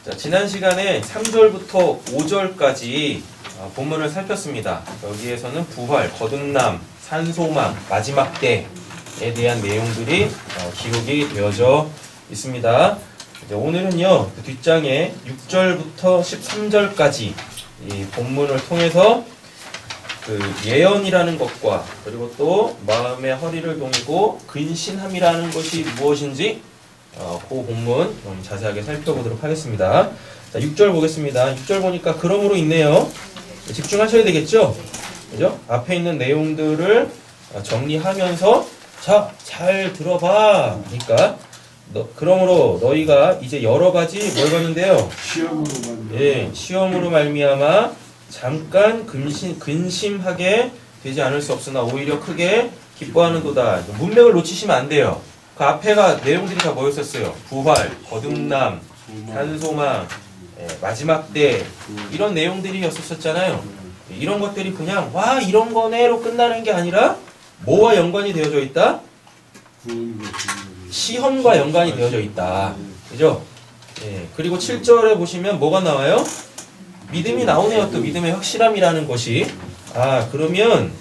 자, 지난 시간에 3절부터 5절까지 본문을 살폈습니다. 여기에서는 부활, 거듭남, 산소망, 마지막 때에 대한 내용들이 기록이 되어져 있습니다. 이제 오늘은요, 그 뒷장에 6절부터 13절까지 이 본문을 통해서 그 예언이라는 것과 그리고 또 마음의 허리를 동이고 근신함이라는 것이 무엇인지 그 본문 좀 자세하게 살펴보도록 하겠습니다. 자, 6절 보겠습니다. 6절 보니까 그러므로 있네요. 집중하셔야 되겠죠? 그죠? 앞에 있는 내용들을 정리하면서 자, 잘 들어봐. 그러니까 그러므로 너희가 이제 여러 가지 뭘 받는데요? 시험으로 말미암아 잠깐 근심하게 되지 않을 수 없으나 오히려 크게 기뻐하는도다. 문맥을 놓치시면 안 돼요. 그 앞에가 내용들이 다 뭐였었어요? 부활, 거듭남, 산소망, 마지막 때 이런 내용들이었었잖아요. 이런 것들이 그냥 와 이런 거네로 끝나는 게 아니라 뭐와 연관이 되어져 있다? 시험과 연관이 되어져 있다. 그죠? 그리고 7절에 보시면 뭐가 나와요? 믿음이 나오네요. 또 믿음의 확실함이라는 것이. 그러면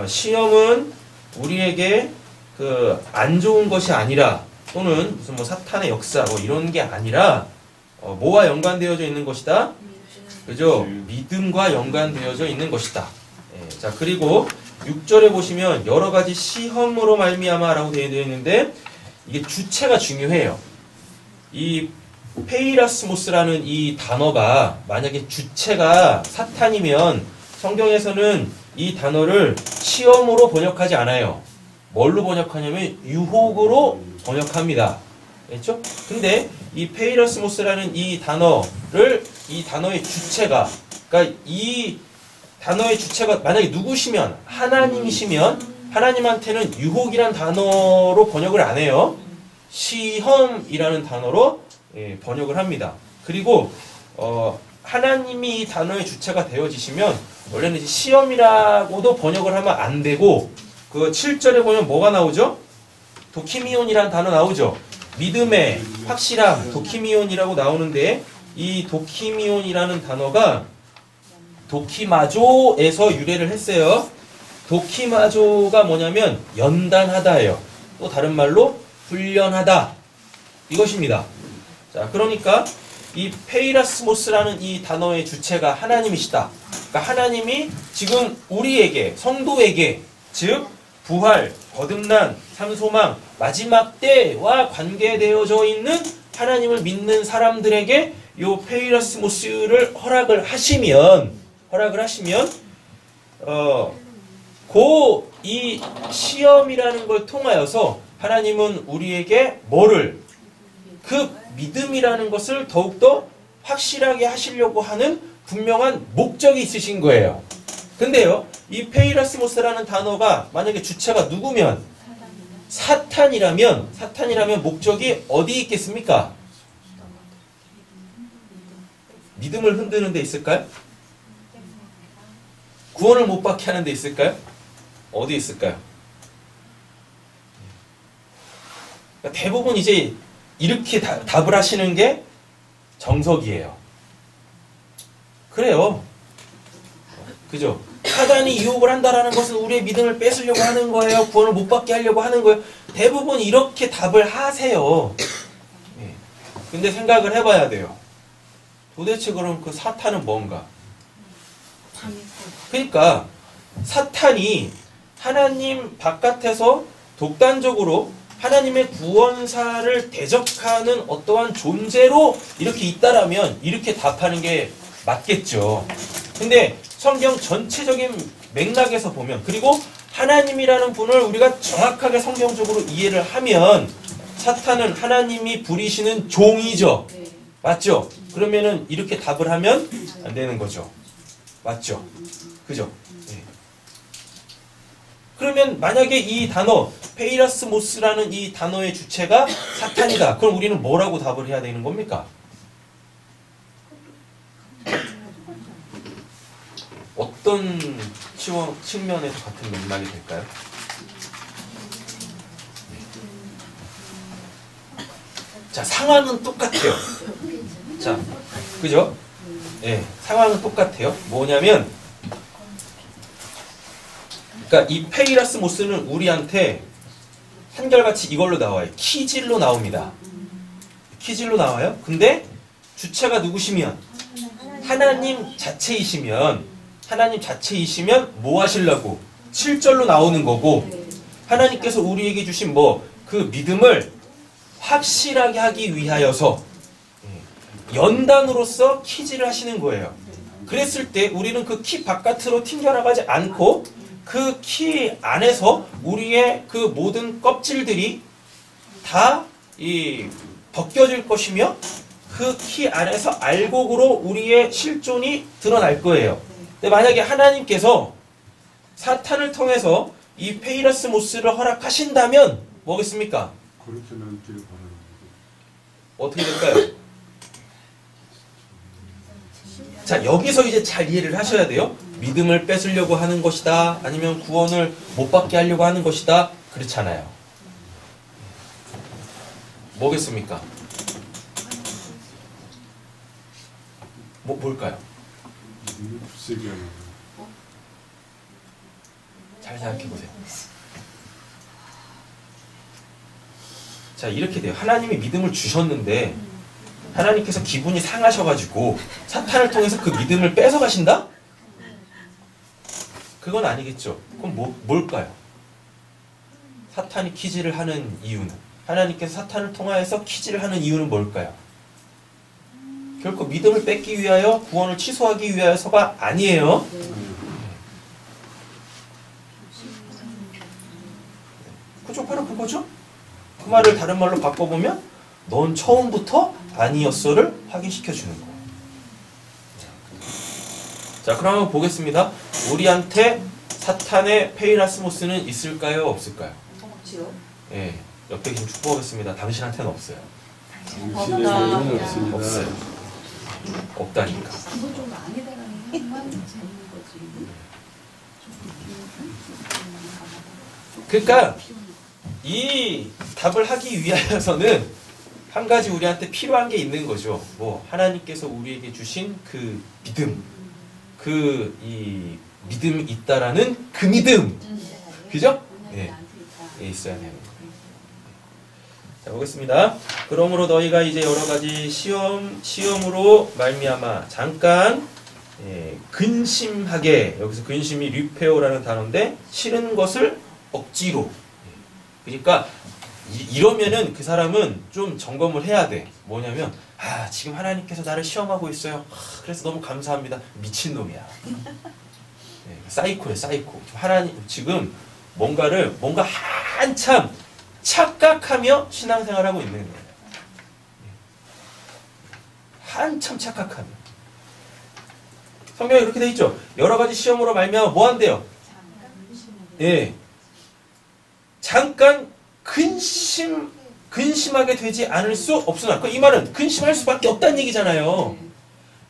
시험은 우리에게 그 안 좋은 것이 아니라 또는 무슨 뭐 사탄의 역사 뭐 이런 게 아니라 뭐와 연관되어져 있는 것이다? 그죠? 믿음과 연관되어져 있는 것이다. 자, 그리고 6절에 보시면 여러 가지 시험으로 말미암아라고 되어 있는데 이게 주체가 중요해요. 이 페이라스모스라는 이 단어가 만약에 주체가 사탄이면 성경에서는 이 단어를 시험으로 번역하지 않아요. 뭘로 번역하냐면 유혹으로 번역합니다. 그렇죠? 근데 이 페이라스모스라는 이 단어의 주체가, 그러니까 이 단어의 주체가 만약에 누구시면 하나님이시면 하나님한테는 유혹이란 단어로 번역을 안 해요. 시험이라는 단어로 번역을 합니다. 그리고 하나님이 이 단어의 주체가 되어지시면 원래는 이제 시험이라고도 번역을 하면 안 되고 그 7절에 보면 뭐가 나오죠? 도키미온이라는 단어 나오죠. 믿음의 확실함, 도키미온이라고 나오는데 이 도키미온이라는 단어가 도키마조에서 유래를 했어요. 도키마조가 뭐냐면 연단하다예요. 또 다른 말로 훈련하다 이것입니다. 자, 그러니까 이 페이라스모스라는 이 단어의 주체가 하나님이시다. 그러니까 하나님이 지금 우리에게 성도에게 즉 부활, 거듭난, 산소망, 마지막 때와 관계되어져 있는 하나님을 믿는 사람들에게 이 페이라스모스를 허락을 하시면 이 시험이라는 걸 통하여서 하나님은 우리에게 그 믿음이라는 것을 더욱더 확실하게 하시려고 하는 분명한 목적이 있으신 거예요. 근데요, 이 페이라스모스라는 단어가 만약에 주체가 누구면 사탄이라면 목적이 어디에 있겠습니까? 믿음을 흔드는 데 있을까요? 구원을 못 받게 하는 데 있을까요? 어디 있을까요? 그러니까 대부분 이제 이렇게 답을 하시는 게 정석이에요. 그래요. 그죠? 사단이 유혹을 한다라는 것은 우리의 믿음을 뺏으려고 하는 거예요. 구원을 못 받게 하려고 하는 거예요. 대부분 이렇게 답을 하세요. 근데 생각을 해봐야 돼요. 도대체 그럼 그 사탄은 뭔가? 그러니까 사탄이 하나님 바깥에서 독단적으로 하나님의 구원사를 대적하는 어떠한 존재로 이렇게 있다라면 이렇게 답하는 게 맞겠죠. 근데 성경 전체적인 맥락에서 보면 그리고 하나님이라는 분을 우리가 정확하게 성경적으로 이해를 하면 사탄은 하나님이 부리시는 종이죠. 맞죠? 그러면은 이렇게 답을 하면 안 되는 거죠. 맞죠? 그죠? 네. 그러면 만약에 이 단어 페이라스모스라는 이 단어의 주체가 사탄이다. 그럼 우리는 뭐라고 답을 해야 되는 겁니까? 어떤 측면에서 같은 맥락이 될까요? 자, 상황은 똑같아요. 자, 그죠? 예, 상황은 똑같아요. 뭐냐면, 그러니까 이 페이라스모스는 우리한테 한결같이 이걸로 나와요. 키질로 나옵니다. 키질로 나와요. 근데 주체가 누구시면 하나님 자체이시면 뭐 하시려고? 7절로 나오는 거고 하나님께서 우리에게 주신 뭐 그 믿음을 확실하게 하기 위하여서 연단으로서 키질을 하시는 거예요. 그랬을 때 우리는 그 키 바깥으로 튕겨나가지 않고 그 키 안에서 우리의 그 모든 껍질들이 다 벗겨질 것이며 그 키 안에서 알곡으로 우리의 실존이 드러날 거예요. 근데 만약에 하나님께서 사탄을 통해서 이 페이라스모스를 허락하신다면 뭐겠습니까? 어떻게 될까요? 자, 여기서 이제 잘 이해를 하셔야 돼요. 믿음을 뺏으려고 하는 것이다. 아니면 구원을 못 받게 하려고 하는 것이다. 그렇잖아요. 뭐겠습니까? 뭘까요? 잘 생각해보세요. 자, 이렇게 돼요. 하나님이 믿음을 주셨는데 하나님께서 기분이 상하셔가지고 사탄을 통해서 그 믿음을 뺏어가신다? 그건 아니겠죠. 그럼 뭘까요? 사탄이 키질을 하는 이유는, 하나님께서 사탄을 통하여서 키질을 하는 이유는 뭘까요? 결코 믿음을 뺏기 위하여, 구원을 취소하기 위하여서가 아니에요. 그죠? 바로 그거죠? 그 말을 다른 말로 바꿔보면 넌 처음부터 아니었어를 확인시켜 주는 거예요. 자, 그럼 한번 보겠습니다. 우리한테 사탄의 페이라스모스는 있을까요? 없을까요? 없지요. 예, 옆에 계신 축복하겠습니다. 당신한테는 없어요. 당신에게는 없습니다. 없어요. 없다니까. 그건 좀 아니다라는 것만 재밌는 거지. 그러니까 이 답을 하기 위하여서는 한 가지 우리한테 필요한 게 있는 거죠. 뭐 하나님께서 우리에게 주신 그 믿음, 이 믿음이 있다라는 그 믿음, 그죠? 네, 있어야 되는 거예요. 자, 보겠습니다. 그러므로 너희가 이제 여러 가지 시험으로 말미암아 잠깐 근심하게, 여기서 근심이 류페오라는 단어인데 싫은 것을 억지로. 그러니까 이러면은 그 사람은 좀 점검을 해야 돼. 뭐냐면 지금 하나님께서 나를 시험하고 있어요. 그래서 너무 감사합니다. 미친놈이야. 사이코예요, 사이코. 하나님 지금 뭔가 한참 착각하며 신앙생활하고 있는 거예요. 한참 착각하며. 성경에 그렇게 돼 있죠. 여러 가지 시험으로 말미암아 뭐 한대요? 예. 잠깐 근심하게 되지 않을 수 없으나. 이 말은 근심할 수밖에 없다는 얘기잖아요.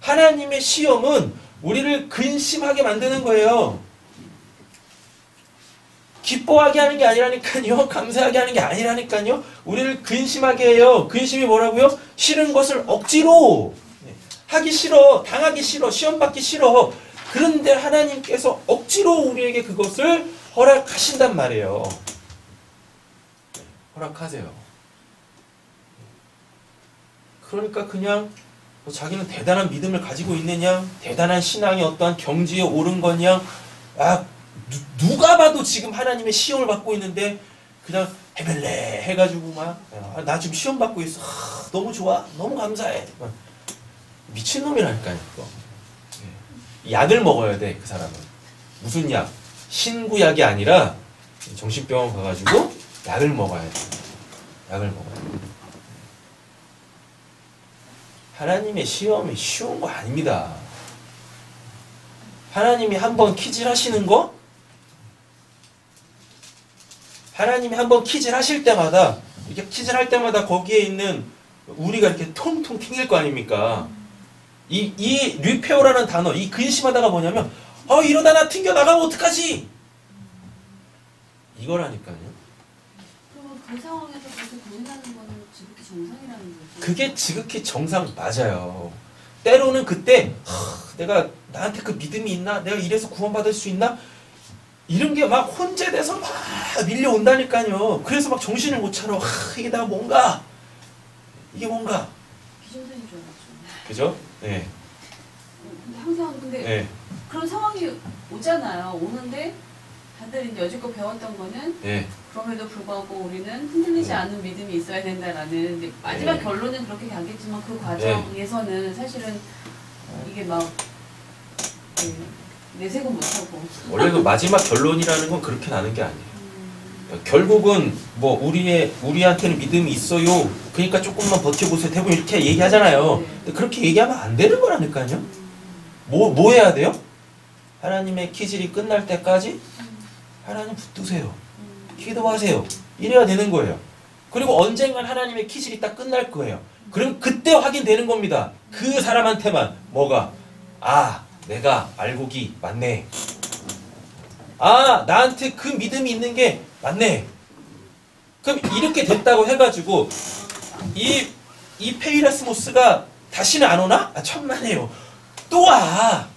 하나님의 시험은 우리를 근심하게 만드는 거예요. 기뻐하게 하는 게 아니라니까요. 감사하게 하는 게 아니라니까요. 우리를 근심하게 해요. 근심이 뭐라고요? 싫은 것을 억지로. 하기 싫어. 당하기 싫어. 시험 받기 싫어. 그런데 하나님께서 억지로 우리에게 그것을 허락하신단 말이에요. 허락하세요. 그러니까 그냥 자기는 대단한 믿음을 가지고 있느냐, 대단한 신앙이 어떠한 경지에 오른 거냐, 누가 봐도 지금 하나님의 시험을 받고 있는데 그냥 해벨레 해가지고 나 지금 시험 받고 있어. 너무 좋아. 너무 감사해. 미친놈이라니까요. 약을 먹어야 돼, 그 사람은. 무슨 약? 신구약이 아니라 정신병원 가가지고 약을 먹어야 돼. 약을 먹어야 돼. 하나님의 시험이 쉬운 거 아닙니다. 하나님이 한번 키질하시는 거, 하나님이 한번 키질하실 때마다, 이렇게 키질할 때마다 거기에 있는 우리가 이렇게 통통 튕길 거 아닙니까? 이 류페오라는 단어, 이 근심하다가 뭐냐면, 이러다 나 튕겨 나가면 어떡하지? 이거라니까요. 그럼 그 상황에서 계속 고민하는 거는 지극히 정상이라는 거죠. 그게 지극히 정상 맞아요. 때로는 그때 내가 나한테 그 믿음이 있나? 내가 이래서 구원받을 수 있나? 이런 게 막 혼재돼서 막 밀려온다니까요. 그래서 막 정신을 못 차려. 이게 다 뭔가? 이게 뭔가? 비정상인 줄 알았죠. 그죠? 네. 근데 항상 근데 네. 그런 상황이 오잖아요. 오는데 다들 이제 여지껏 배웠던 거는 네. 그럼에도 불구하고 우리는 흔들리지 않는 믿음이 있어야 된다라는 근데 마지막 네. 결론은 그렇게 가겠지만 그 과정에서는 사실은 이게 막 내색은 못하고 원래 그 마지막 결론이라는 건 그렇게 나는 게 아니에요. 결국은 뭐 우리한테는 믿음이 있어요. 그러니까 조금만 버텨보세요. 대부분 이렇게 얘기하잖아요. 네. 근데 그렇게 얘기하면 안 되는 거라니까요. 뭐 해야 돼요? 하나님의 기질이 끝날 때까지 하나님 붙드세요. 기도하세요. 이래야 되는 거예요. 그리고 언젠간 하나님의 기질이 딱 끝날 거예요. 그럼 그때 확인되는 겁니다. 그 사람한테만 뭐가 내가 알고기 맞네. 나한테 그 믿음이 있는 게 맞네. 그럼 이렇게 됐다고 해가지고 이 페이라스모스가 다시는 안 오나? 천만에요. 또 와.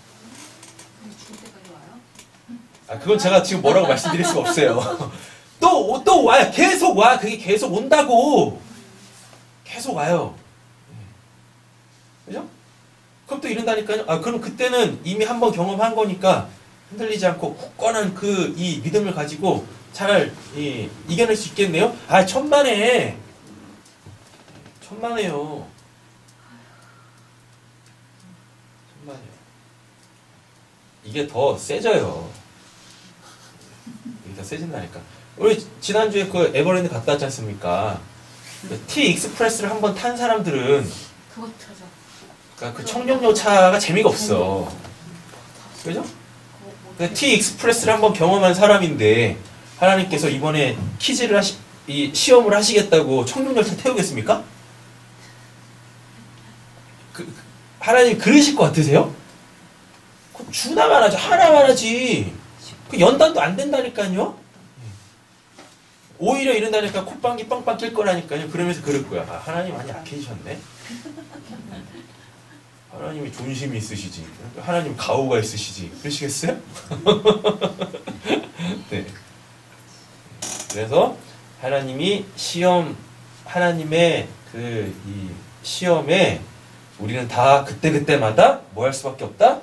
죽을 때까지 와요? 그건 제가 지금 뭐라고 말씀드릴 수가 없어요. 또 와요. 계속 와. 그게 계속 온다고. 계속 와요. 그죠? 그럼 또 이런다니까요. 그럼 그때는 이미 한번 경험한 거니까 흔들리지 않고 굳건한 이 믿음을 가지고 잘 이겨낼 수 있겠네요. 천만에. 천만에요. 천만에요. 이게 더 세져요. 이게 더 세진다니까. 우리 지난주에 그 에버랜드 갔다 왔지 않습니까? 그 T 익스프레스를 한번 탄 사람들은 그거 타자. 그러니까 그 청룡열차가 재미가 없어. 그죠? 그 T 익스프레스를 한번 경험한 사람인데 하나님께서 이번에 퀴즈를 이 시험을 하시겠다고 청룡열차 태우겠습니까? 하나님 그러실 것 같으세요? 주나만 하지 하나만 하지. 그 연단도 안 된다니까요. 오히려 이런다니까 콧방귀 빵빵 낄 거라니까요. 그러면서 그럴 거야. 하나님 많이 약해지셨네. 하나님이 존심이 있으시지. 하나님 가오가 있으시지. 그러시겠어요? 네. 그래서 하나님이 하나님의 이 시험에 우리는 다 그때마다 뭐 할 수밖에 없다?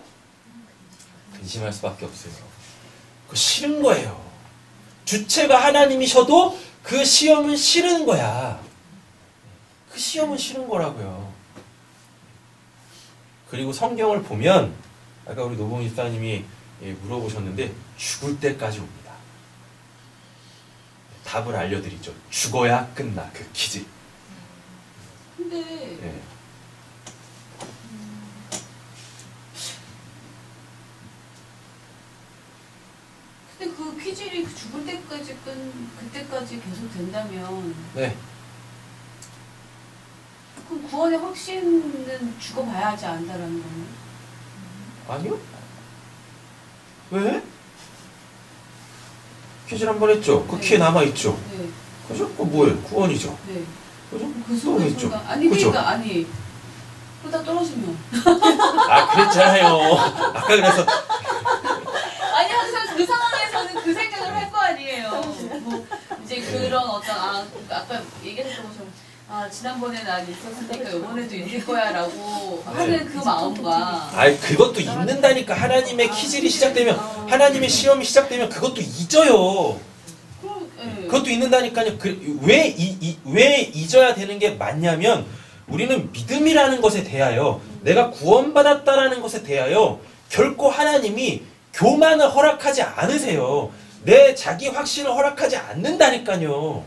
근심할 수밖에 없어요. 그 싫은 거예요. 주체가 하나님이셔도 그 시험은 싫은 거야. 그 시험은 싫은 거라고요. 그리고 성경을 보면 아까 우리 노봉 집사님이 물어보셨는데 죽을 때까지 옵니다. 답을 알려드리죠. 죽어야 끝나 그 퀴즈. 근데 네. 근데 그 퀴질이 죽을 때까지 그때까지 계속 된다면 네. 그럼 구원의 확신은 죽어봐야 하지 않다라는 거는? 아니요? 왜? 퀴즈를 한번 했죠. 그 네. 키에 남아있죠. 네. 그죠? 그거 뭐예요? 구원이죠. 네. 그죠? 그 또 했죠. 순간 아니 그죠? 그러니까 아니 그러다 떨어지면 그랬잖아요. 아까 그래서 아니 항상 그 상황에서는 그 생각을 할 거 아니에요. 뭐 이제 그런 어떤 아까 얘기했던 것처럼 지난번에 난 있었으니까 이번에도 있을 거야라고 하는 그 마음과 그것도 잊는다니까. 하나님의 키질이 시작되면 하나님의 시험이 시작되면 그것도 잊어요. 네. 그것도 잊는다니까요. 왜 잊어야 되는 게 맞냐면 우리는 믿음이라는 것에 대하여 내가 구원받았다라는 것에 대하여 결코 하나님이 교만을 허락하지 않으세요. 내 자기 확신을 허락하지 않는다니까요.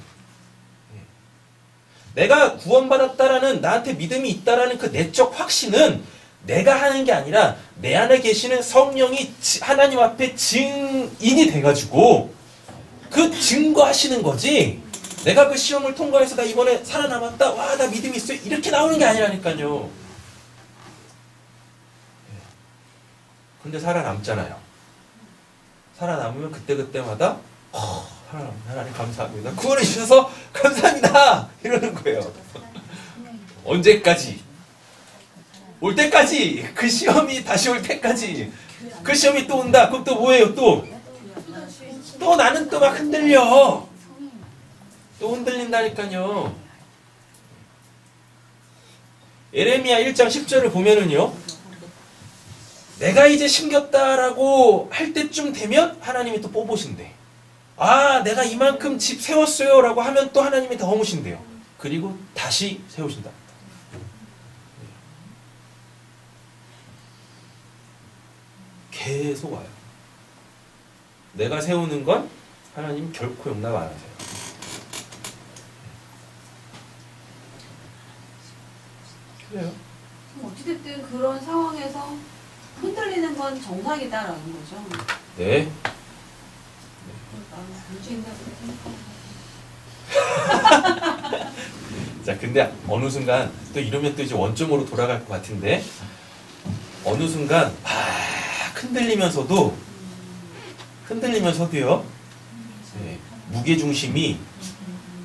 내가 구원받았다라는 나한테 믿음이 있다라는 그 내적 확신은 내가 하는 게 아니라 내 안에 계시는 성령이 하나님 앞에 증인이 돼가지고 그 증거하시는 거지. 내가 그 시험을 통과해서 나 이번에 살아남았다. 와, 나 믿음이 있어. 이렇게 나오는 게 아니라니까요. 근데 살아남잖아요. 살아남으면 그때그때마다 하나님 감사합니다. 구원해 주셔서 감사합니다. 이러는 거예요. 언제까지? 올 때까지. 그 시험이 다시 올 때까지. 그 시험이 또 온다. 그럼 또 뭐예요? 또 나는 또 막 흔들려. 또 흔들린다니까요. 예레미야 1장 10절을 보면은요. 내가 이제 심겼다라고 할 때쯤 되면 하나님이 또 뽑으신대. 아, 내가 이만큼 집 세웠어요 라고 하면 또 하나님이 더 허무신대요. 그리고 다시 세우신다. 계속 와요. 내가 세우는 건 하나님 결코 용납 안 하세요. 그래요. 어찌됐든 그런 상황에서 흔들리는 건 정상이다라는 거죠. 네. 나는 문제인다고 생각합니다. 자, 근데 어느 순간 또 이러면 또 이제 원점으로 돌아갈 것 같은데 어느 순간 막 흔들리면서도요. 네, 무게 중심이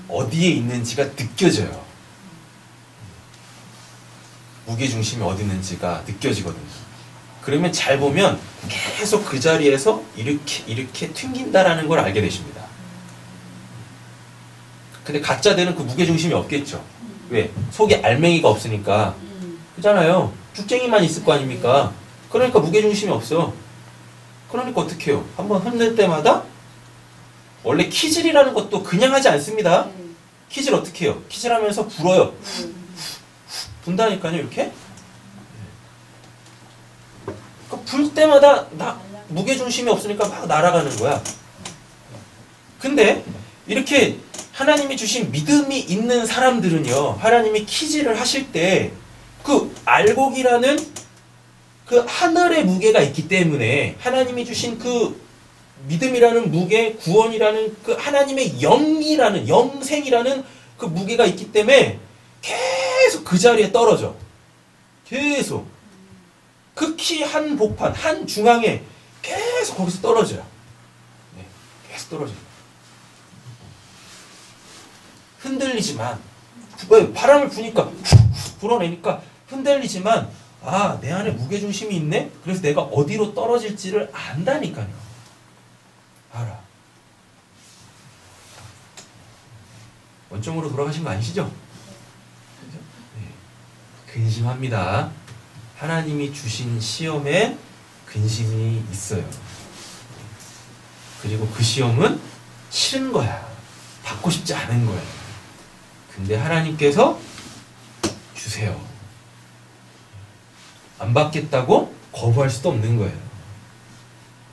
어디에 있는지가 느껴져요. 무게 중심이 어디 있는지가 느껴지거든요. 그러면 잘 보면 계속 그 자리에서 이렇게 튕긴다라는 걸 알게 되십니다. 근데 가짜들은 그 무게 중심이 없겠죠. 왜? 속에 알맹이가 없으니까. 그잖아요. 쭉쟁이만 있을 거 아닙니까? 그러니까 무게 중심이 없어. 그러니까 어떻게 해요? 한번 흔들 때마다 원래 키질이라는 것도 그냥 하지 않습니다. 키질 어떻게 해요? 키질하면서 불어요. 분다니까요, 이렇게. 불 때마다 무게 중심이 없으니까 막 날아가는 거야. 근데 이렇게 하나님이 주신 믿음이 있는 사람들은요, 하나님이 키질을 하실 때 그 알곡이라는 그 하늘의 무게가 있기 때문에 하나님이 주신 그 믿음이라는 무게, 구원이라는 그 하나님의 영이라는, 영생이라는 그 무게가 있기 때문에 계속 그 자리에 떨어져. 계속. 그 키 한 복판, 한 중앙에 계속 거기서 떨어져요. 네, 계속 떨어져요. 흔들리지만, 바람을 부니까, 불어내니까 흔들리지만, 아, 내 안에 무게중심이 있네? 그래서 내가 어디로 떨어질지를 안다니까요. 알아. 원점으로 돌아가신 거 아니시죠? 네. 근심합니다. 하나님이 주신 시험에 근심이 있어요. 그리고 그 시험은 싫은 거야. 받고 싶지 않은 거야. 근데 하나님께서 주세요. 안 받겠다고 거부할 수도 없는 거예요.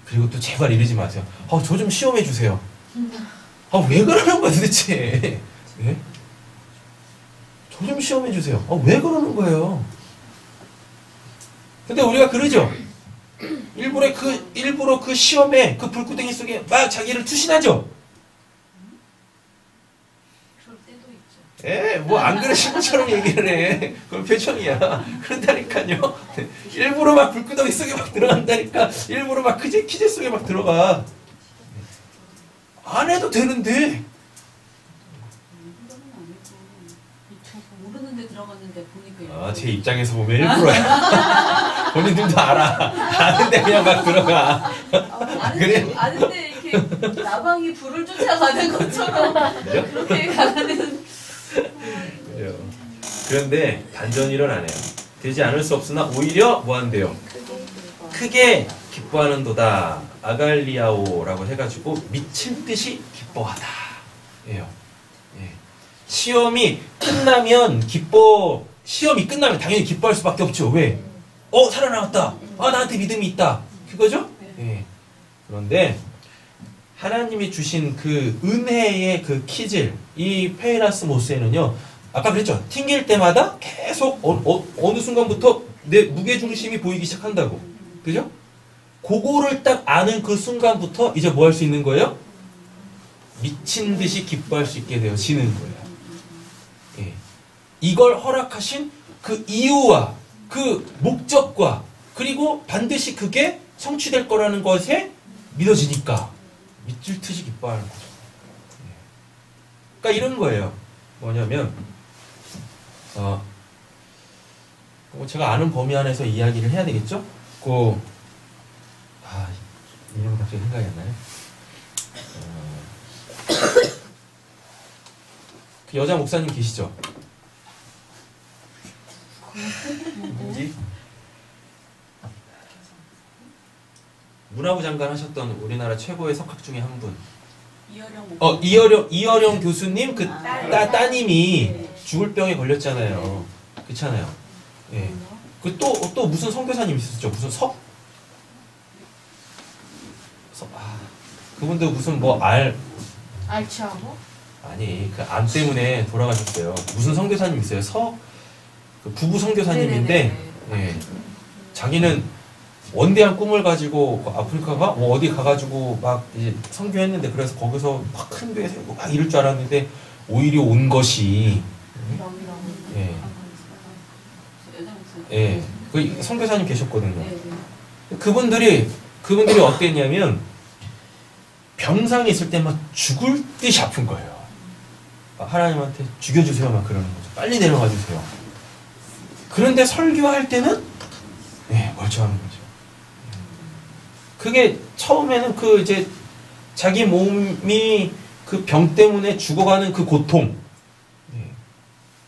그리고 또 제발 이러지 마세요. 저 좀 시험해 주세요. 왜 그러는 거야 도대체. 네? 저 좀 시험해 주세요. 왜 그러는 거예요? 근데 우리가 그러죠. 일부러 그 시험에 그 불구덩이 속에 막 자기를 투신하죠. 그럴 때도 있죠. 뭐 안 그러신 것처럼 얘기를 해. 그건 표정이야. 그런다니까요. 일부러 막 불구덩이 속에 막 들어간다니까. 일부러 막 키제 속에 막 들어가. 안 해도 되는데. 모르는데 들어갔는데 보니까 제 입장에서 보면 일부러야. 본인들도 알아. 아는데 그냥 막 들어가. 그래? 아는데 이렇게 나방이 불을 쫓아가는 것처럼 그죠? 그렇게 가는. 그래요. 그런데 반전이 일어나네요. 되지 않을 수 없으나 오히려 뭐 한대요? 크게 기뻐하는도다. 아갈리아오라고 해가지고 미칠 듯이 기뻐하다. 예요. 예. 시험이 끝나면 시험이 끝나면 당연히 기뻐할 수밖에 없죠. 왜? 살아남았다. 나한테 믿음이 있다. 그거죠? 예. 그런데 하나님이 주신 그 은혜의 그 키질, 이 페이라스모스에는요, 아까 그랬죠? 튕길 때마다 계속 어느 순간부터 내 무게중심이 보이기 시작한다고. 그죠? 그거를 딱 아는 그 순간부터 이제 뭐 할 수 있는 거예요? 미친 듯이 기뻐할 수 있게 되어지는 거예요. 예. 이걸 허락하신 그 이유와 그 목적과 그리고 반드시 그게 성취될 거라는 것에 믿어지니까 미칠 듯이 기뻐하는 거죠. 그러니까 이런 거예요. 뭐냐면 뭐 제가 아는 범위 안에서 이야기를 해야 되겠죠? 이름 갑자기 생각이 안 나요. 그 여자 목사님 계시죠? 누구지? 문화부 장관 하셨던 우리나라 최고의 석학 중에 한 분. 이어령 교수님 그 따님이 죽을 병에 걸렸잖아요. 그렇잖아요. 예. 그 또 무슨 선교사님 있었죠? 무슨 그분도 무슨 알츠하고? 아니 그 암 때문에 돌아가셨어요. 무슨 선교사님 있어요? 그 부부 선교사님인데 예. 자기는 원대한 꿈을 가지고 아프리카가 어디 가가지고 막 이제 선교했는데 그래서 거기서 막 큰 교회 세우고 막 이럴 줄 알았는데 오히려 온 것이 그 선교사님 계셨거든요. 그분들이 어땠냐면 병상에 있을 때 막 죽을 듯이 아픈 거예요. 하나님한테 죽여주세요 막 그러는 거죠. 빨리 내려가 주세요. 그런데 설교할 때는 멀쩡한 거죠. 그게 처음에는 그 이제 자기 몸이 그 병 때문에 죽어가는 그 고통,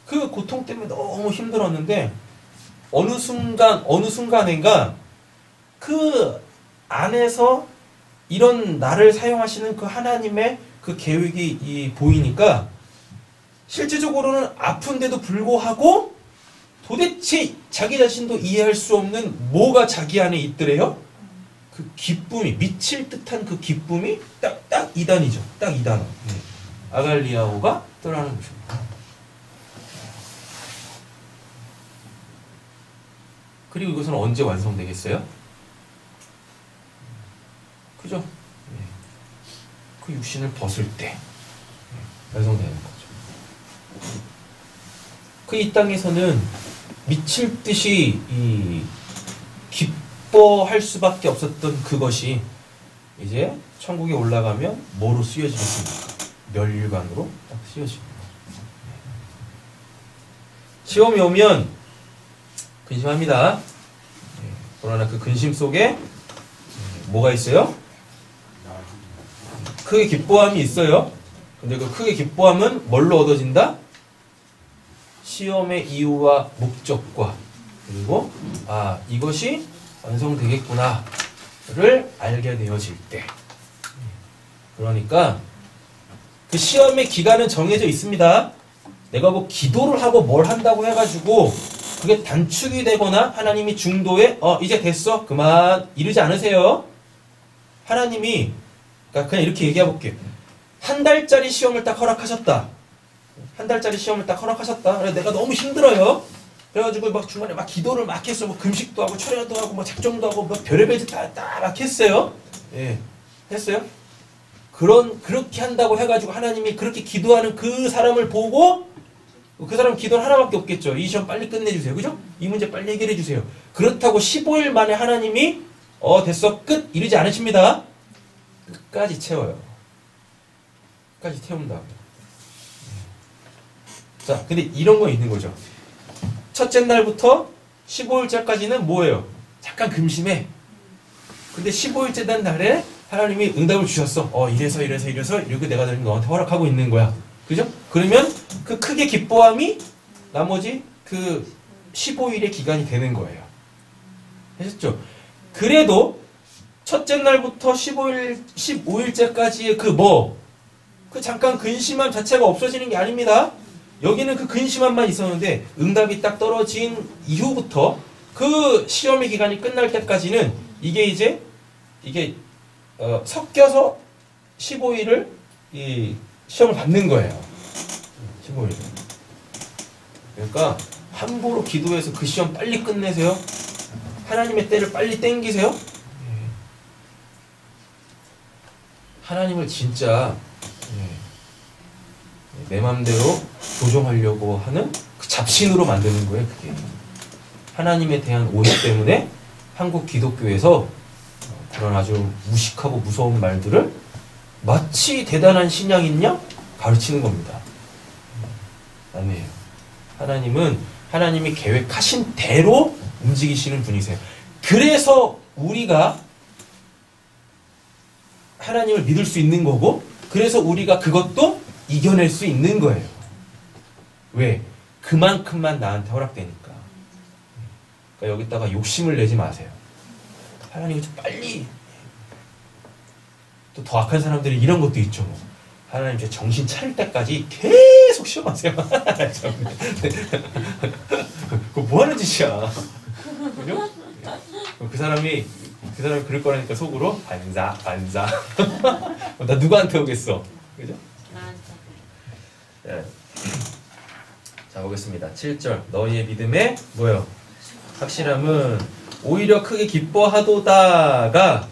그 고통 때문에 너무 힘들었는데 어느 순간인가 그 안에서 이런 나를 사용하시는 그 하나님의 그 계획이 보이니까 실질적으로는 아픈데도 불구하고 도대체 자기 자신도 이해할 수 없는 뭐가 자기 안에 있더래요? 그 기쁨이, 미칠 듯한 그 기쁨이 딱 2단이죠. 딱 2단어. 아갈리아오가 떠나는 것입니다. 그리고 이것은 언제 완성되겠어요? 그죠? 그 육신을 벗을 때 완성되는 거죠. 그 이 땅에서는 미칠 듯이 기뻐할 수밖에 없었던 그것이 이제 천국에 올라가면 뭐로 쓰여지겠습니까? 멸류관으로 딱 쓰여집니다. 시험이 오면 근심합니다. 그러나 그 근심 속에 뭐가 있어요? 크게 기뻐함이 있어요. 근데 그 크게 기뻐함은 뭘로 얻어진다? 시험의 이유와 목적과 그리고 이것이 완성되겠구나를 알게 되어질 때. 그러니까 그 시험의 기간은 정해져 있습니다. 내가 뭐 기도를 하고 뭘 한다고 해가지고 그게 단축이 되거나 하나님이 중도에 이제 됐어 그만 이러지 않으세요. 하나님이 그냥 이렇게 얘기해 볼게요. 한 달짜리 시험을 딱 허락하셨다. 한 달짜리 시험을 딱 허락하셨다. 그래서 내가 너무 힘들어요. 그래가지고 막 중간에 막 기도를 막 했어. 뭐 금식도 하고 철야도 하고 뭐 작정도 하고 뭐 별의별 막 했어요. 예, 했어요. 그렇게 한다고 해가지고 하나님이 그렇게 기도하는 그 사람을 보고 그 사람 기도는 하나밖에 없겠죠. 이 시험 빨리 끝내주세요. 그죠? 이 문제 빨리 해결해 주세요. 그렇다고 15일 만에 하나님이 됐어 끝 이러지 않으십니다. 끝까지 채워요. 끝까지 태운다고요. 자, 근데 이런 거 있는 거죠. 첫째 날부터 15일째까지는 뭐예요? 잠깐 금심해. 근데 15일째 된 날에 하나님이 응답을 주셨어. 이래서 이렇게 내가 너한테 허락하고 있는 거야. 그죠? 그러면 그 크게 기뻐함이 나머지 그 15일의 기간이 되는 거예요. 하셨죠? 그래도 첫째 날부터 15일째까지의 그 잠깐 근심함 자체가 없어지는 게 아닙니다. 여기는 그 근심함만 있었는데 응답이 딱 떨어진 이후부터 그 시험의 기간이 끝날 때까지는 이게 섞여서 15일을 이 시험을 받는 거예요. 15일. 그러니까 함부로 기도해서 그 시험 빨리 끝내세요. 하나님의 때를 빨리 땡기세요. 하나님을 진짜 내 맘대로 조종하려고 하는 그 잡신으로 만드는 거예요. 그게 하나님에 대한 오해 때문에 한국 기독교에서 그런 아주 무식하고 무서운 말들을 마치 대단한 신앙인 양 가르치는 겁니다. 아니에요. 하나님은 하나님이 계획하신 대로 움직이시는 분이세요. 그래서 우리가 하나님을 믿을 수 있는 거고, 그래서 우리가 그것도 이겨낼 수 있는 거예요. 왜? 그만큼만 나한테 허락되니까. 그러니까 여기다가 욕심을 내지 마세요. 하나님이 좀 빨리. 또 더 악한 사람들이 이런 것도 있죠. 하나님 제 정신 차릴 때까지 계속 시험하세요. 그거 뭐 하는 짓이야. 그죠? 그 사람이 그럴 거라니까 속으로 반사. 나 누구한테 오겠어? 그죠? 네. 자, 보겠습니다. 7절. 너희의 믿음에 뭐요? 확실함은 오히려 크게 기뻐하도다가,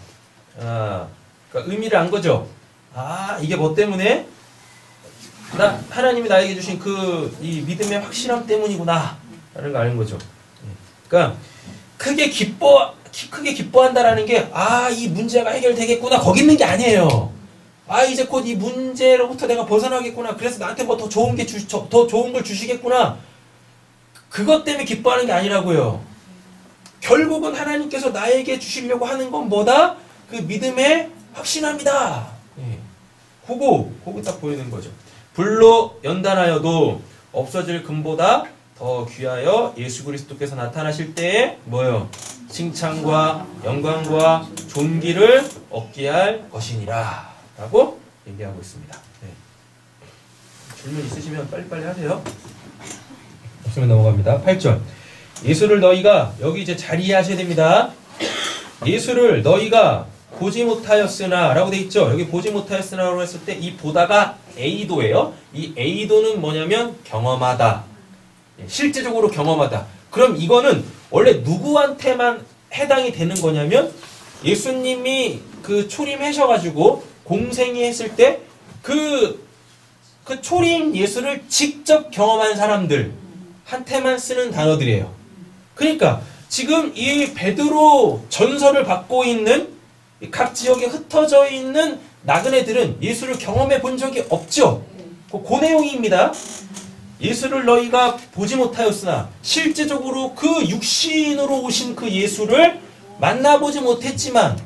그러니까 의미를 안 거죠. 이게 뭐 때문에? 하나님이 나에게 주신 이 믿음의 확실함 때문이구나 라는 걸 아는 거죠. 그러니까 크게 기뻐한다라는 게 이 문제가 해결되겠구나 거기 있는 게 아니에요. 이제 곧 이 문제로부터 내가 벗어나겠구나. 그래서 나한테 뭐 더 좋은 걸 주시겠구나. 그것 때문에 기뻐하는 게 아니라고요. 결국은 하나님께서 나에게 주시려고 하는 건 뭐다? 그 믿음의 확신합니다. 그거 딱 보이는 거죠. 불로 연단하여도 없어질 금보다 더 귀하여 예수 그리스도께서 나타나실 때에 뭐요? 칭찬과 영광과 존귀를 얻게 할 것이니라 라고 얘기하고 있습니다. 질문 있으시면 빨리빨리 하세요. 없으면 넘어갑니다. 8절. 예수를 너희가, 여기 이제 잘 이해하셔야 됩니다. 예수를 너희가 보지 못하였으나 라고 돼 있죠. 여기 보지 못하였으나 라고 했을 때 이 보다가 A도예요. 이 A도는 뭐냐면 경험하다. 실제적으로 경험하다. 그럼 이거는 원래 누구한테만 해당이 되는 거냐면 예수님이 그 초림하셔가지고 공생이 했을 때 그 초림 예수를 직접 경험한 사람들한테만 쓰는 단어들이에요. 그러니까 지금 이 베드로 전설을 받고 있는 각 지역에 흩어져 있는 나그네들은 예수를 경험해 본 적이 없죠. 그 내용입니다. 예수를 너희가 보지 못하였으나 실제적으로 그 육신으로 오신 그 예수를 만나보지 못했지만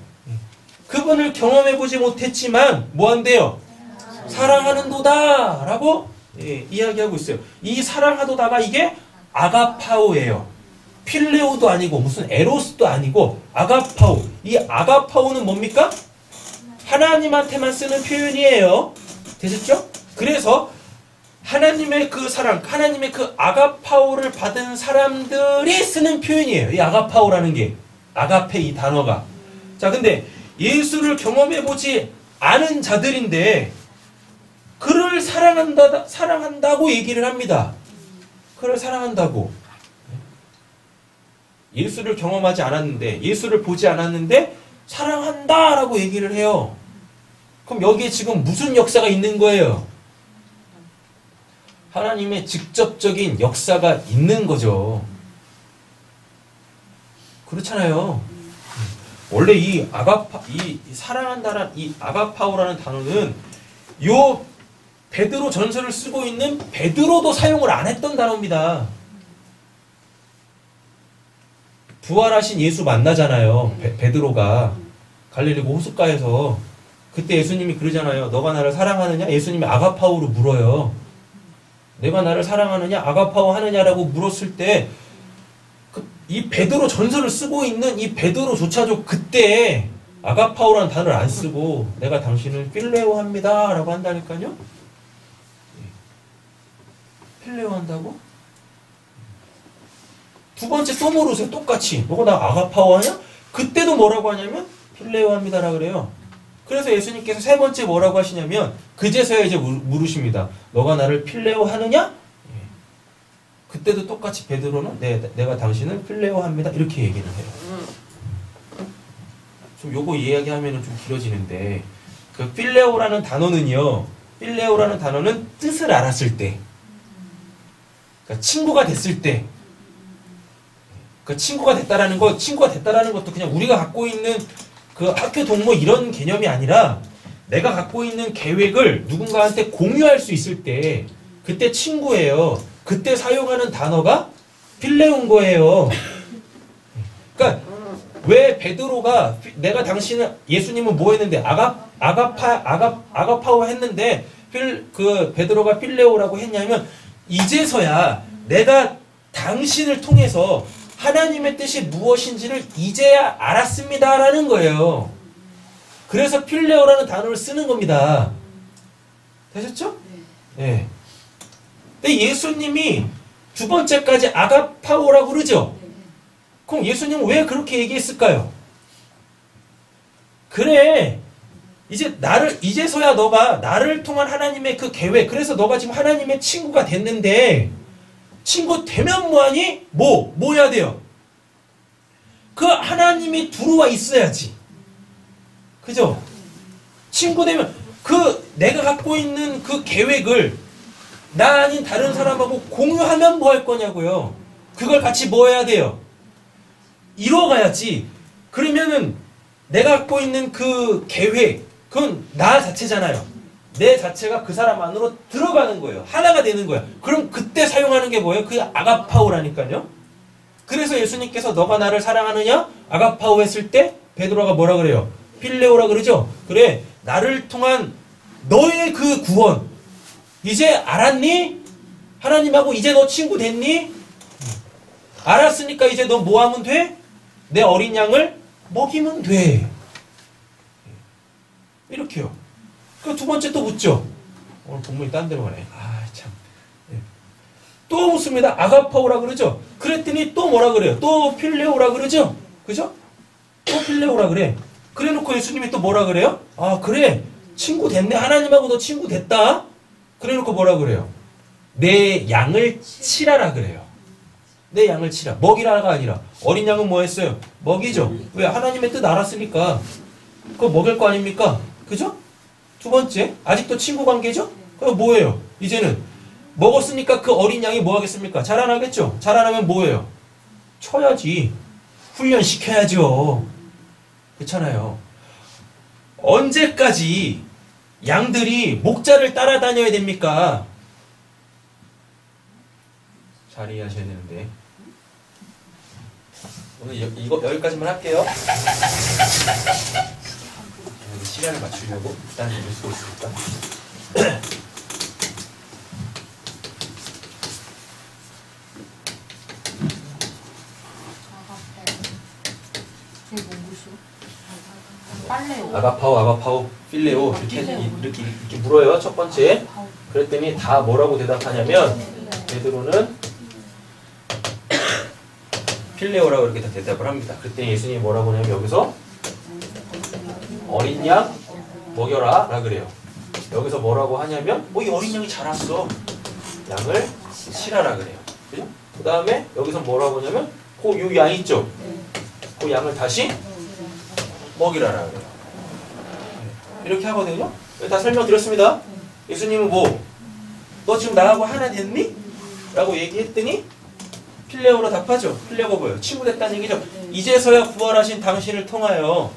그분을 경험해 보지 못했지만 뭐한대요? 사랑하는도다 라고 이야기하고 있어요. 이 사랑하도다가 이게 아가파오예요. 필레오도 아니고 무슨 에로스도 아니고 아가파오. 이 아가파오는 뭡니까? 하나님한테만 쓰는 표현이에요. 되셨죠? 그래서 하나님의 그 사랑, 하나님의 그 아가파오를 받은 사람들이 쓰는 표현이에요. 이 아가파오라는 게. 아가페 이 단어가. 자, 근데 예수를 경험해보지 않은 자들인데 그를 사랑한다고 얘기를 합니다. 그를 사랑한다고. 예수를 경험하지 않았는데, 예수를 보지 않았는데 사랑한다라고 얘기를 해요. 그럼 여기에 지금 무슨 역사가 있는 거예요? 하나님의 직접적인 역사가 있는 거죠. 그렇잖아요. 원래 이 사랑한다라는 이 아가파오라는 단어는 요 베드로 전설을 쓰고 있는 베드로도 사용을 안 했던 단어입니다. 부활하신 예수 만나잖아요. 베드로가 갈릴리 호숫가에서 그때 예수님이 그러잖아요. 너가 나를 사랑하느냐? 예수님이 아가파오로 물어요. 내가 나를 사랑하느냐? 아가파오 하느냐라고 물었을 때 이 베드로 전설을 쓰고 있는 이 베드로조차도 그때 아가파오라는 단어를 안 쓰고 내가 당신을 필레오 합니다 라고 한다니까요. 필레오 한다고? 두 번째 또 물으세요. 똑같이. 너가 나 아가파오 하냐? 그때도 뭐라고 하냐면 필레오 합니다라 그래요. 그래서 예수님께서 세 번째 뭐라고 하시냐면 그제서야 이제 물으십니다. 너가 나를 필레오 하느냐? 그때도 똑같이 베드로는 내가 당신을 필레오 합니다. 이렇게 얘기를 해요. 좀 요거 이야기하면 좀 길어지는데 그 필레오라는 단어는요. 필레오라는 단어는 뜻을 알았을 때 그러니까 친구가 됐을 때 그 친구가 됐다라는 것도 그냥 우리가 갖고 있는 그 학교 동무 이런 개념이 아니라 내가 갖고 있는 계획을 누군가한테 공유할 수 있을 때 그때 친구예요. 그때 사용하는 단어가 필레오인 거예요. 그러니까 왜 베드로가 내가 당신을 예수님은 뭐 했는데 아가파오 했는데 그 베드로가 필레오라고 했냐면 이제서야 내가 당신을 통해서 하나님의 뜻이 무엇인지를 이제야 알았습니다라는 거예요. 그래서 필레오라는 단어를 쓰는 겁니다. 되셨죠? 네. 근데 예수님이 두 번째까지 아가파오라고 그러죠? 그럼 예수님은 왜 그렇게 얘기했을까요? 그래. 이제서야 너가 나를 통한 하나님의 그 계획, 그래서 너가 지금 하나님의 친구가 됐는데, 친구 되면 뭐하니? 뭐 해야 돼요? 그 하나님이 들어와 있어야지. 그죠? 친구 되면, 내가 갖고 있는 그 계획을 나 아닌 다른 사람하고 공유하면 뭐 할 거냐고요? 그걸 같이 뭐 해야 돼요? 이뤄가야지. 그러면은 내가 갖고 있는 그 계획, 그건 나 자체잖아요. 내 자체가 그 사람 안으로 들어가는 거예요. 하나가 되는 거야. 그럼 그때 사용하는 게 뭐예요? 그게 아가파오라니까요. 그래서 예수님께서 너가 나를 사랑하느냐? 아가파오 했을 때 베드로가 뭐라 그래요? 필레오라 그러죠? 그래, 나를 통한 너의 그 구원 이제 알았니? 하나님하고 이제 너 친구 됐니? 알았으니까 이제 너 뭐 하면 돼? 내 어린 양을 먹이면 돼. 이렇게요. 그 두 번째 또 묻죠. 오늘 본문이 딴 데로 가네. 아, 참. 또 묻습니다. 아가파오라 그러죠. 그랬더니 또 뭐라 그래요? 또 필레오라 그러죠. 그죠? 또 필레오라 그래. 그래 놓고 예수님이 또 뭐라 그래요? 아, 그래. 친구 됐네. 하나님하고 너 친구 됐다. 그래 놓고 뭐라 그래요? 내 양을 치라라 그래요. 내 양을 치라. 먹이라가 아니라. 어린 양은 뭐 했어요? 먹이죠. 왜? 하나님의 뜻 알았으니까. 그거 먹일 거 아닙니까? 그죠? 두 번째, 아직도 친구 관계죠? 그럼 뭐예요? 이제는 먹었으니까 그 어린 양이 뭐 하겠습니까? 자라나겠죠? 자라나면 뭐예요? 쳐야지. 훈련시켜야죠. 그렇잖아요. 언제까지 양들이 목자를 따라다녀야 됩니까? 잘 이해하셔야 되는데. 오늘 이거 여기까지만 할게요. 시간을 맞추려고 일단 좀 쓰고 있으니까. 아가파오, 필레오 이렇게 물어요. 첫 번째. 그랬더니 다 뭐라고 대답하냐면 베드로는 필레오라고 이렇게 다 대답을 합니다. 그랬더니 예수님이 뭐라고 하냐면 여기서 어린 양 먹여라 라 그래요. 여기서 뭐라고 하냐면 이 어린 양이 자랐어. 양을 치라라 그래요. 그죠? 그 다음에 여기서 뭐라고 하냐면 요 양 있죠? 그 양을 다시 먹이라라 그래요. 이렇게 하거든요. 다 설명드렸습니다. 예수님은 너 지금 나하고 하나 됐니? 라고 얘기했더니 필레오로 답하죠. 필레오가 뭐예요? 친구 됐다는 얘기죠. 이제서야 부활하신 당신을 통하여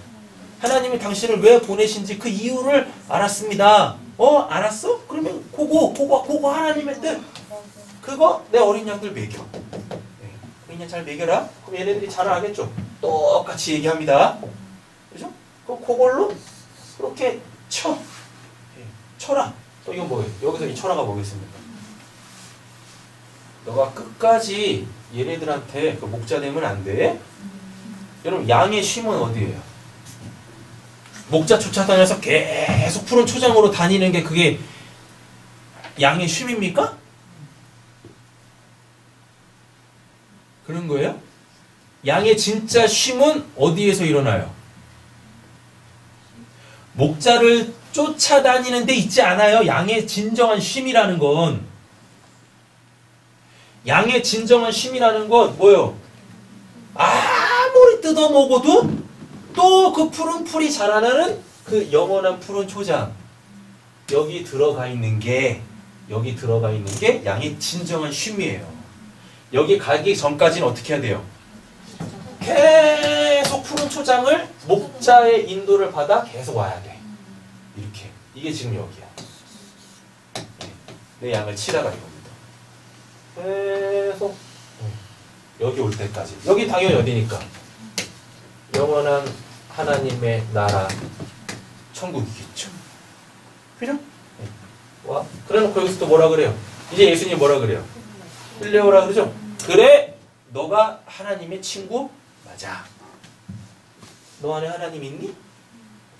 하나님이 당신을 왜 보내신지 그 이유를 알았습니다. 알았어? 그러면 그거 하나님의 뜻. 그거 내 어린 양들 먹여. 어린 양 잘 먹여라. 그럼 얘네들이 잘 알겠죠? 똑같이 얘기합니다. 그죠? 그걸로 그렇게 쳐라. 또 이건 뭐예요? 여기서 이 쳐라가 뭐겠습니까? 너가 끝까지 얘네들한테 그 목자 되면 안 돼. 여러분 양의 쉼은 어디예요? 목자 쫓아다녀서 계속 푸른 초장으로 다니는 게 그게 양의 쉼입니까? 그런 거예요? 양의 진짜 쉼은 어디에서 일어나요? 목자를 쫓아다니는 데 있지 않아요. 양의 진정한 쉼이라는 건. 양의 진정한 쉼이라는 건 뭐예요? 아무리 뜯어먹어도 또 그 푸른 풀이 자라나는 그 영원한 푸른 초장. 여기 들어가 있는 게 양의 진정한 쉼이에요. 여기 가기 전까지는 어떻게 해야 돼요? 계속 푸른 초장을 목자의 인도를 받아 계속 와야 돼. 이렇게. 이게 지금 여기야. 내 양을 치라가 이겁니다. 계속 여기 올 때까지. 여기 당연히 어디니까? 영원한 하나님의 나라 천국이겠죠. 그죠? 와, 그래놓고 여기서 또 뭐라 그래요? 이제 예수님 뭐라 그래요? 필레오라 그러죠? 그래, 너가 하나님의 친구 맞아. 너 안에 하나님 있니?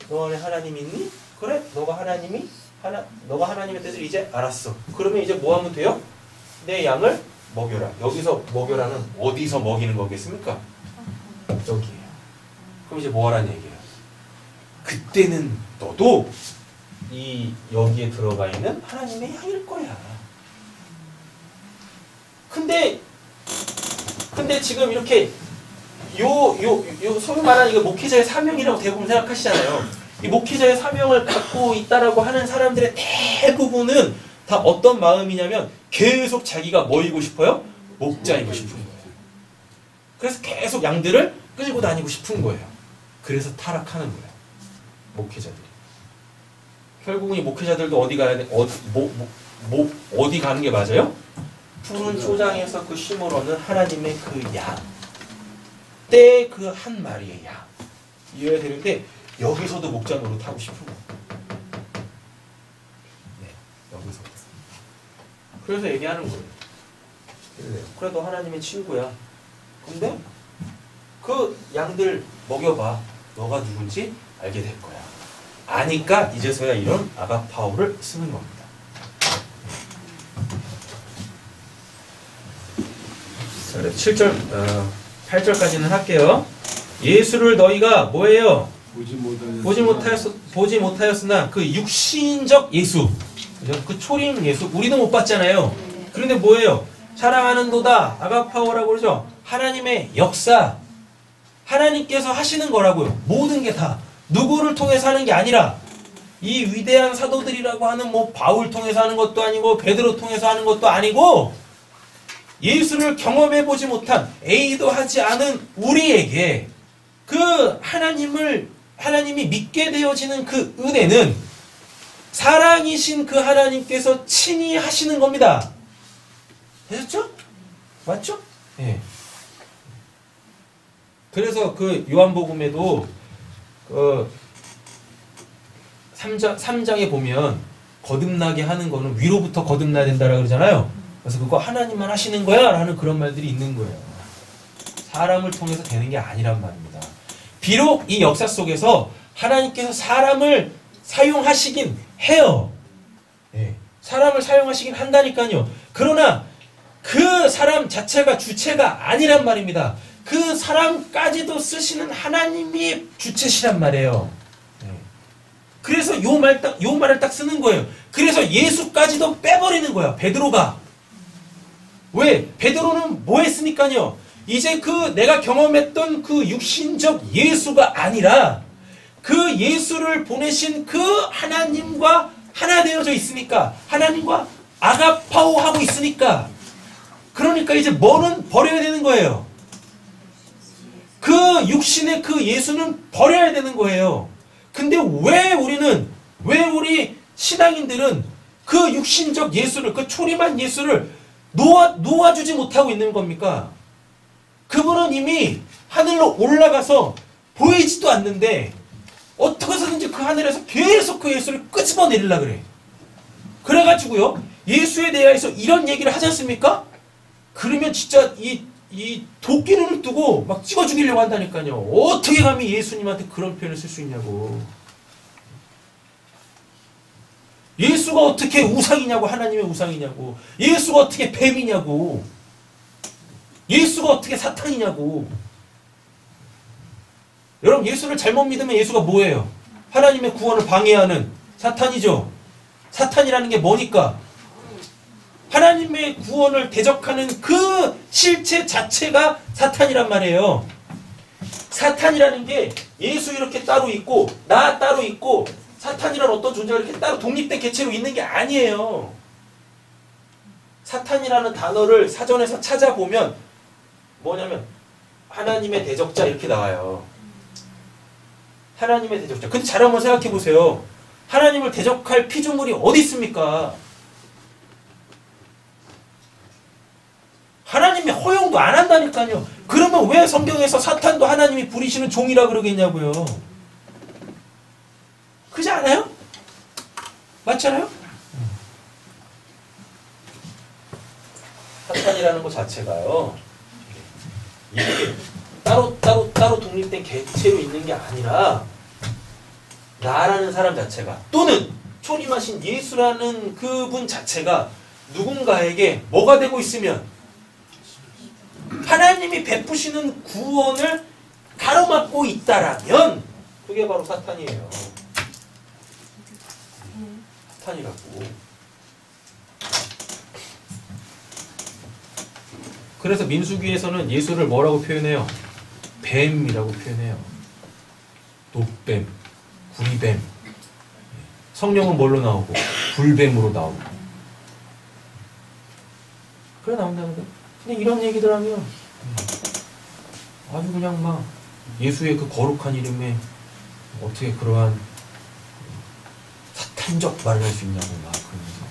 너 안에 하나님 있니? 그래, 너가 하나님의 뜻을 이제 알았어. 그러면 이제 뭐 하면 돼요? 내 양을 먹여라. 여기서 먹여라는 어디서 먹이는 거겠습니까? 여기에요. 그럼 이제 뭐 하라는 얘기예요? 그때는 너도 이 여기에 들어가 있는 하나님의 양일 거야. 근데 지금 이렇게 요 소위 말하는 이거 목회자의 사명이라고 대부분 생각하시잖아요. 이 목회자의 사명을 갖고 있다라고 하는 사람들의 대부분은 다 어떤 마음이냐면 계속 자기가 뭐이고 싶어요? 목자이고 싶은 거예요. 그래서 계속 양들을 끌고 다니고 싶은 거예요. 그래서 타락하는 거예요. 목회자들이. 결국은 이 목회자들도 어디 가야 돼? 어디 가는 게 맞아요? 푸른 초장에서 그 쉼을 얻는 하나님의 그 양. 때 그 한 마리의 양. 이어야 되는데 여기서도 목자 노릇하고 싶은 거예요. 네, 여기서. 그래서 얘기하는 거예요. 그래, 너 하나님의 친구야. 근데 그 양들 먹여봐. 너가 누군지 알게 될 거야. 아니까 이제서야 이런 아가파오를 쓰는 겁니다. 자, 7절, 8절까지는 할게요. 예수를 너희가 뭐예요? 보지 못하였으나 그 육신적 예수, 그 초림 예수 우리도 못 봤잖아요. 그런데 뭐예요? 사랑하는도다 아가파오라고 그러죠. 하나님의 역사, 하나님께서 하시는 거라고요. 모든 게 다 누구를 통해서 하는 게 아니라 이 위대한 사도들이라고 하는 뭐 바울 통해서 하는 것도 아니고 베드로 통해서 하는 것도 아니고 예수를 경험해보지 못한 A도 하지 않은 우리에게 그 하나님이 믿게 되어지는 그 은혜는 사랑이신 그 하나님께서 친히 하시는 겁니다. 되셨죠? 맞죠? 예. 네. 그래서 그 요한복음에도 그 3장에 보면 거듭나게 하는 거는 위로부터 거듭나야 된다라고 그러잖아요. 그래서 그거 하나님만 하시는 거야 라는 그런 말들이 있는 거예요. 사람을 통해서 되는 게 아니란 말입니다. 비록 이 역사 속에서 하나님께서 사람을 사용하시긴 해요. 네. 사람을 사용하시긴 한다니까요. 그러나 그 사람 자체가 주체가 아니란 말입니다. 그 사람까지도 쓰시는 하나님이 주체시란 말이에요. 네. 그래서 요 말을 딱 쓰는 거예요. 그래서 예수까지도 빼버리는 거야. 베드로가. 왜? 베드로는 뭐 했으니까요. 이제 그 내가 경험했던 그 육신적 예수가 아니라 그 예수를 보내신 그 하나님과 하나 되어져 있으니까 하나님과 아가파오 하고 있으니까 그러니까 이제 뭐는 버려야 되는 거예요. 그 육신의 그 예수는 버려야 되는 거예요. 근데 왜 우리 신앙인들은 그 육신적 예수를, 그 초림한 예수를 놓아주지 못하고 있는 겁니까? 그분은 이미 하늘로 올라가서 보이지도 않는데 어떻게 해서든지 그 하늘에서 계속 그 예수를 끄집어 내리려고 그래. 그래가지고요, 예수에 대해서 이런 얘기를 하지 않습니까? 그러면 진짜 이 도끼를 두고 막 찍어 죽이려고 한다니까요. 어떻게 감히 예수님한테 그런 표현을 쓸 수 있냐고. 예수가 어떻게 우상이냐고, 하나님의 우상이냐고. 예수가 어떻게 뱀이냐고. 예수가 어떻게 사탄이냐고. 여러분, 예수를 잘못 믿으면 예수가 뭐예요? 하나님의 구원을 방해하는 사탄이죠. 사탄이라는 게 뭐니까? 하나님의 구원을 대적하는 그 실체 자체가 사탄이란 말이에요. 사탄이라는 게 예수 이렇게 따로 있고 나 따로 있고 사탄이란 어떤 존재가 이렇게 따로 독립된 개체로 있는 게 아니에요. 사탄이라는 단어를 사전에서 찾아보면 뭐냐면 하나님의 대적자 이렇게 나와요. 하나님의 대적자. 근데 잘 한번 생각해 보세요. 하나님을 대적할 피조물이 어디 있습니까? 사랑도 안 한다니까요. 그러면 왜 성경에서 사탄도 하나님이 부리시는 종이라 그러겠냐고요. 그렇지 않아요? 맞잖아요? 사탄이라는 것 자체가요. 이게 따로 독립된 개체로 있는 게 아니라 나라는 사람 자체가 또는 초림하신 예수라는 그분 자체가 누군가에게 뭐가 되고 있으면 하나님이 베푸시는 구원을 가로막고 있다라면 그게 바로 사탄이에요. 사탄이라고. 그래서 민수기에서는 예수를 뭐라고 표현해요? 뱀이라고 표현해요. 독뱀, 구리뱀. 성령은 뭘로 나오고? 불뱀으로 나오고. 그래 나온다는 거예요. 그냥 이런 얘기들 하면 아주 그냥 막 예수의 그 거룩한 이름에 어떻게 그러한 사탄적 말을 할 수 있냐고 막 그러면서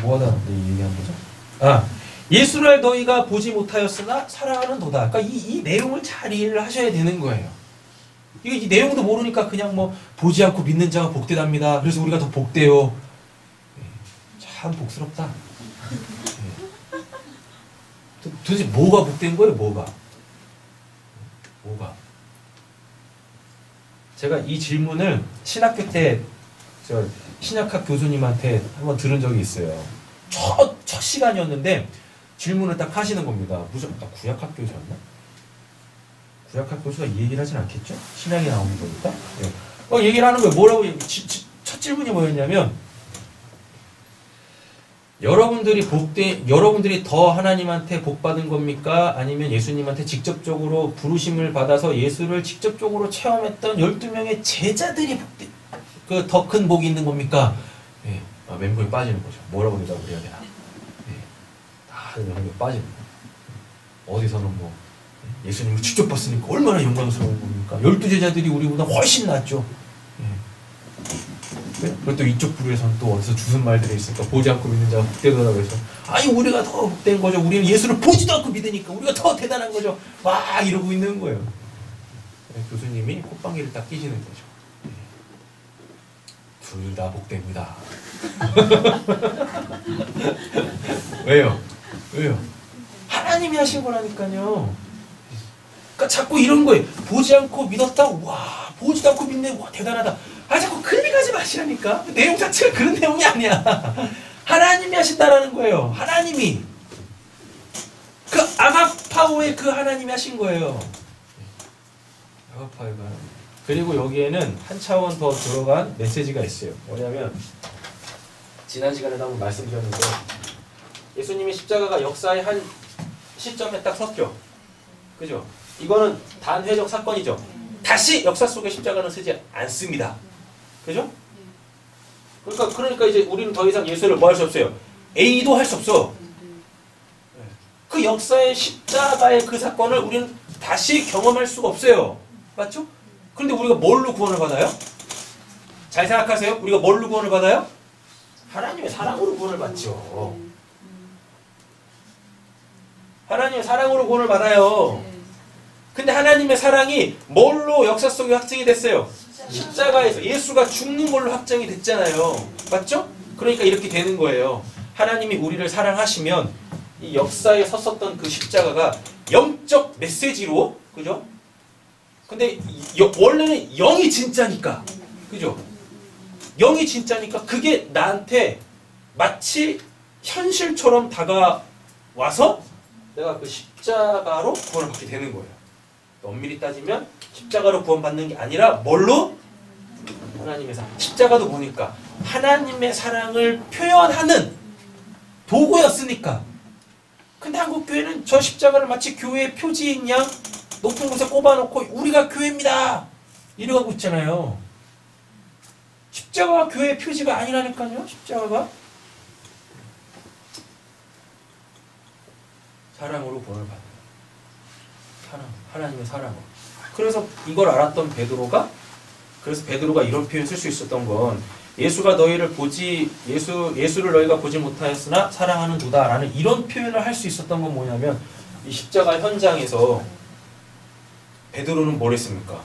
뭐하다 내 얘기한 거죠? 아, 예수를 너희가 보지 못하였으나 사랑하는 도다. 그러니까 이 내용을 잘 이해를 하셔야 되는 거예요. 이 내용도 모르니까 그냥 뭐 보지 않고 믿는 자가 복되답니다. 그래서 우리가 더 복돼요. 참 복스럽다. 도대체 뭐가 복된 거예요? 뭐가? 제가 이 질문을 신학교 때 저 신약학 교수님한테 한번 들은 적이 있어요. 첫 시간이었는데 질문을 딱 하시는 겁니다. 무슨 구약학 교수였나? 구약학 교수가 이 얘기를 하진 않겠죠? 신약이 나오는 거니까. 네. 얘기를 하는 거예요. 뭐라고 첫 질문이 뭐였냐면 여러분들이 더 하나님한테 복 받은 겁니까? 아니면 예수님한테 직접적으로 부르심을 받아서 예수를 직접적으로 체험했던 12명의 제자들이 그 더 큰 복이 있는 겁니까? 네. 멘붕에 빠지는 거죠. 뭐라고 대답을 해야 되나? 네. 다 멘붕에 빠지는 거예요. 어디서는 뭐 예수님을 직접 봤으니까 얼마나 영광스러운 겁니까? 12제자들이 우리보다 훨씬 낫죠. 네? 그리고 또 이쪽 부류에서는 또 어디서 주슨 말들이 있으니까 보지 않고 믿는 자가 복되더라고 해서 아니 우리가 더 복된 거죠. 우리는 예수를 보지도 않고 믿으니까 우리가 더 대단한 거죠. 막 이러고 있는 거예요. 네, 교수님이 콧방귀를 딱 끼시는 거죠. 네. 둘 다 복됩니다. 왜요? 하나님이 하신 거라니까요. 그러니까 자꾸 이런 거예요. 보지 않고 믿었다? 와, 보지도 않고 믿네? 와, 대단하다. 자꾸 클릭하지 마시라니까. 내용 자체가 그런 내용이 아니야. 하나님이 하신다라는 거예요. 하나님이. 그 아가파오의 그 하나님이 하신 거예요. 아가파오가. 그리고 여기에는 한 차원 더 들어간 메시지가 있어요. 뭐냐면 지난 시간에도 한번 말씀드렸는데 예수님의 십자가가 역사의 한 시점에 딱 섰죠. 그죠? 이거는 단회적 사건이죠. 다시 역사 속에 십자가는 서지 않습니다. 그죠? 그러니까 이제 우리는 더 이상 예수를 뭐 할 수 없어요. A도 할 수 없어. 그 역사의 십자가의 그 사건을 우리는 다시 경험할 수가 없어요. 맞죠? 그런데 우리가 뭘로 구원을 받아요? 잘 생각하세요. 우리가 뭘로 구원을 받아요? 하나님의 사랑으로 구원을 받죠. 하나님의 사랑으로 구원을 받아요. 근데 하나님의 사랑이 뭘로 역사 속에 확증이 됐어요? 십자가에서 예수가 죽는 걸로 확정이 됐잖아요. 맞죠? 그러니까 이렇게 되는 거예요. 하나님이 우리를 사랑하시면 이 역사에 섰었던 그 십자가가 영적 메시지로, 그죠? 근데 원래는 영이 진짜니까, 그죠? 영이 진짜니까 그게 나한테 마치 현실처럼 다가와서 내가 그 십자가로 구원을 받게 되는 거예요. 엄밀히 따지면 십자가로 구원받는 게 아니라 뭘로? 하나님의 사랑. 십자가도 보니까 하나님의 사랑을 표현하는 도구였으니까. 근데 한국교회는 저 십자가를 마치 교회의 표지인 양 높은 곳에 꼽아놓고 우리가 교회입니다 이러고 있잖아요. 십자가가 교회의 표지가 아니라니까요. 십자가가 사랑으로 구원을 받는 사랑, 하나님의 사랑으로. 그래서 이걸 알았던 베드로가, 그래서 베드로가 이런 표현 쓸 수 있었던 건 예수가 너희를 예수를 너희가 보지 못하였으나 사랑하는도다라는 이런 표현을 할 수 있었던 건 뭐냐면 이 십자가 현장에서 베드로는 뭘 했습니까?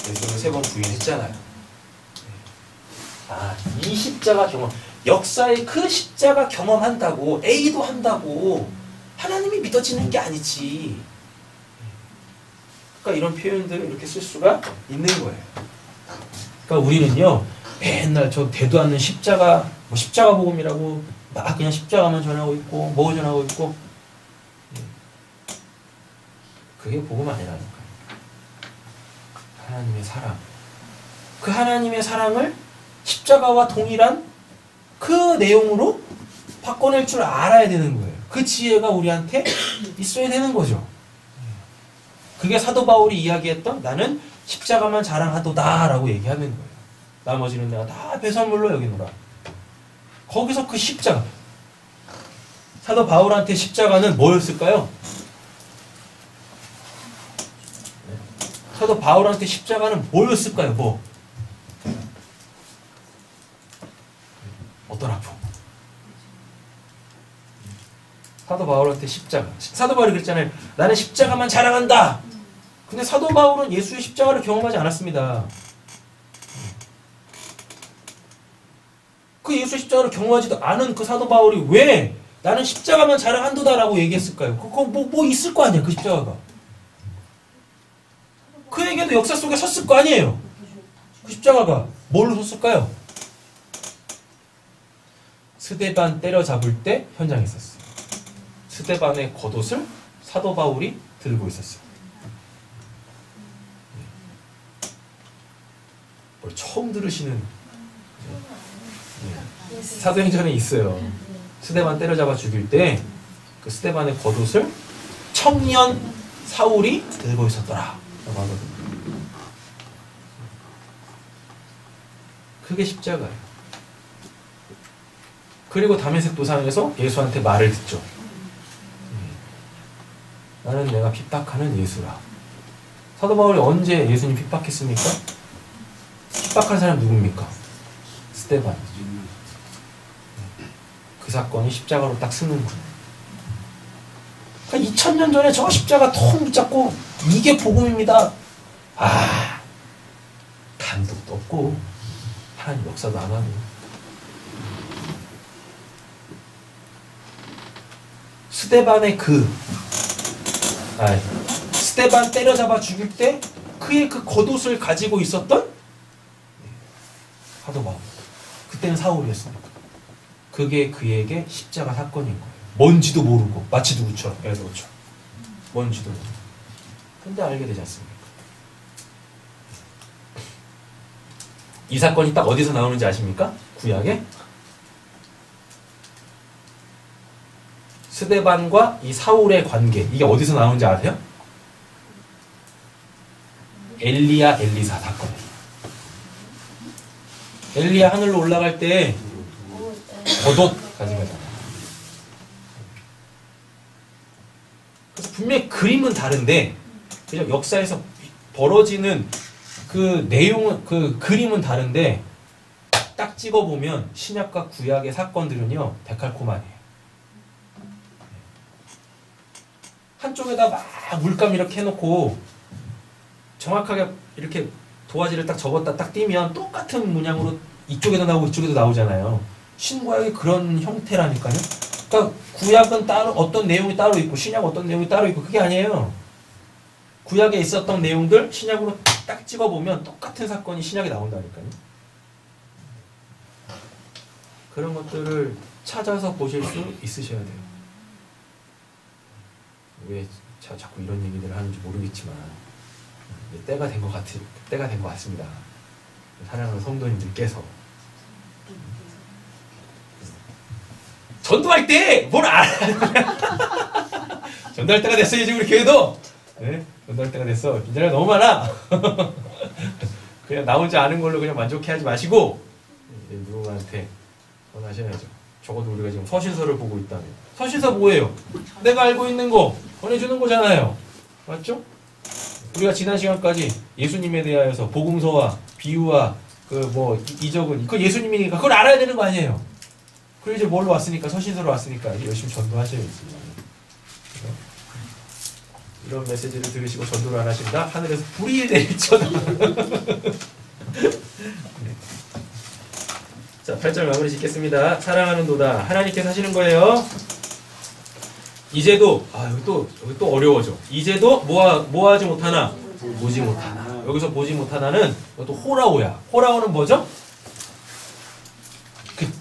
예수를 3번 부인했잖아요. 이 십자가 경험, 역사의 그 십자가 경험한다고 A도 한다고 하나님이 믿어지는 게 아니지. 그러니까 이런 표현들을 이렇게 쓸 수가 있는 거예요. 그러니까 우리는요, 맨날 저 대도 않는 십자가, 뭐 십자가 복음이라고 막 그냥 십자가만 전하고 있고, 뭐 전하고 있고, 그게 복음 아니라니까요. 하나님의 사랑. 그 하나님의 사랑을 십자가와 동일한 그 내용으로 바꿔낼 줄 알아야 되는 거예요. 그 지혜가 우리한테 있어야 되는 거죠. 그게 사도 바울이 이야기했던 나는 십자가만 자랑하도다 라고 얘기하는 거예요. 나머지는 내가 다 배설물로 여기노라. 거기서 그 십자가, 사도 바울한테 십자가는 뭐였을까요? 사도 바울한테 십자가는 뭐였을까요? 뭐? 어떤 아픔? 사도 바울한테 십자가. 사도 바울이 그랬잖아요. 나는 십자가만 자랑한다. 근데 사도 바울은 예수의 십자가를 경험하지 않았습니다. 그 예수의 십자가를 경험하지도 않은 그 사도 바울이 왜 나는 십자가만 자랑한도다라고 얘기했을까요? 그거 뭐 있을 거 아니야, 그 십자가가. 그에게도 역사 속에 섰을 거 아니에요. 그 십자가가 뭘로 섰을까요? 스데반 때려잡을 때 현장에 있었어요. 스데반의 겉옷을 사도 바울이 들고 있었어요. 뭘 처음 들으시는 사도행전에 있어요. 스데반 때려잡아 죽일 때 그 스데반의 겉옷을 청년 사울이 들고 있었더라 라고 하거든요. 그게 십자가예요. 그리고 다메섹 도상에서 예수한테 말을 듣죠. 나는 내가 핍박하는 예수라. 사도 바울이 언제 예수님 핍박했습니까? 핍박한 사람 누굽니까? 스데반이죠. 그 사건이 십자가로 딱 쓰는 거예요. 그러니까 2000년 전에 저 십자가 통 붙잡고 이게 복음입니다. 감독도 없고 하나님 역사도 안 하고 스데반의 스데반 때려잡아 죽일 때 그의 그 겉옷을 가지고 있었던 사도 바울. 그때는 사울이었습니다. 그게 그에게 십자가 사건인 거예요. 뭔지도 모르고 마치 누구처럼 에스더처럼 뭔지도 모르고. 근데 알게 되지 않습니까? 이 사건이 딱 어디서 나오는지 아십니까? 구약에 스데반과 이 사울의 관계, 이게 어디서 나오는지 아세요? 엘리야 엘리사 사건이에요. 엘리야 하늘로 올라갈 때 겉옷 가져가잖아요. 그래서 분명히 그림은 다른데, 그죠? 역사에서 벌어지는 그 내용은, 그 그림은 다른데, 딱 찍어보면 신약과 구약의 사건들은요, 데칼코마니에요. 한쪽에다 막 물감 이렇게 해놓고, 정확하게 이렇게 도화지를 딱 접었다 딱 띄면 똑같은 문양으로 이쪽에도 나오고 이쪽에도 나오잖아요. 신구약이 그런 형태라니까요. 그러니까 구약은 따로 어떤 내용이 따로 있고 신약 어떤 내용이 따로 있고 그게 아니에요. 구약에 있었던 내용들 신약으로 딱 찍어보면 똑같은 사건이 신약에 나온다니까요. 그런 것들을 찾아서 보실 수 있으셔야 돼요. 왜 자꾸 이런 얘기들을 하는지 모르겠지만 때가 된 것 같습니다. 사랑하는 성도님들께서 전도할 때 뭘 알아? 전도할 때가 됐어요. 지금 우리 교회도. 네? 전도할 때가 됐어. 인자가 너무 많아. 그냥 나 혼자 아는 걸로 그냥 만족해하지 마시고 누군가한테 전하셔야죠. 적어도 우리가 지금 서신서를 보고 있다면. 서신서 뭐예요? 내가 알고 있는 거 전해주는 거잖아요. 맞죠? 우리가 지난 시간까지 예수님에 대하여서 복음서와 비유와 그 뭐 이적은 그 예수님이니까 그걸 알아야 되는 거 아니에요. 그리고 이제 뭘로 왔으니까 서신서로 왔으니까 열심히 전도하셔야지. 이런 메시지를 들으시고 전도를 안 하신다? 하늘에서 불이 내리쳐다. 자, 8절 마무리 짓겠습니다. 사랑하는 도다. 하나님께서 하시는 거예요. 이제도 여기 또 어려워져. 이제도 뭐 하지 못하나? 보지 못하나. 여기서 보지 못하나는 또 호라오야. 호라오는 뭐죠? 그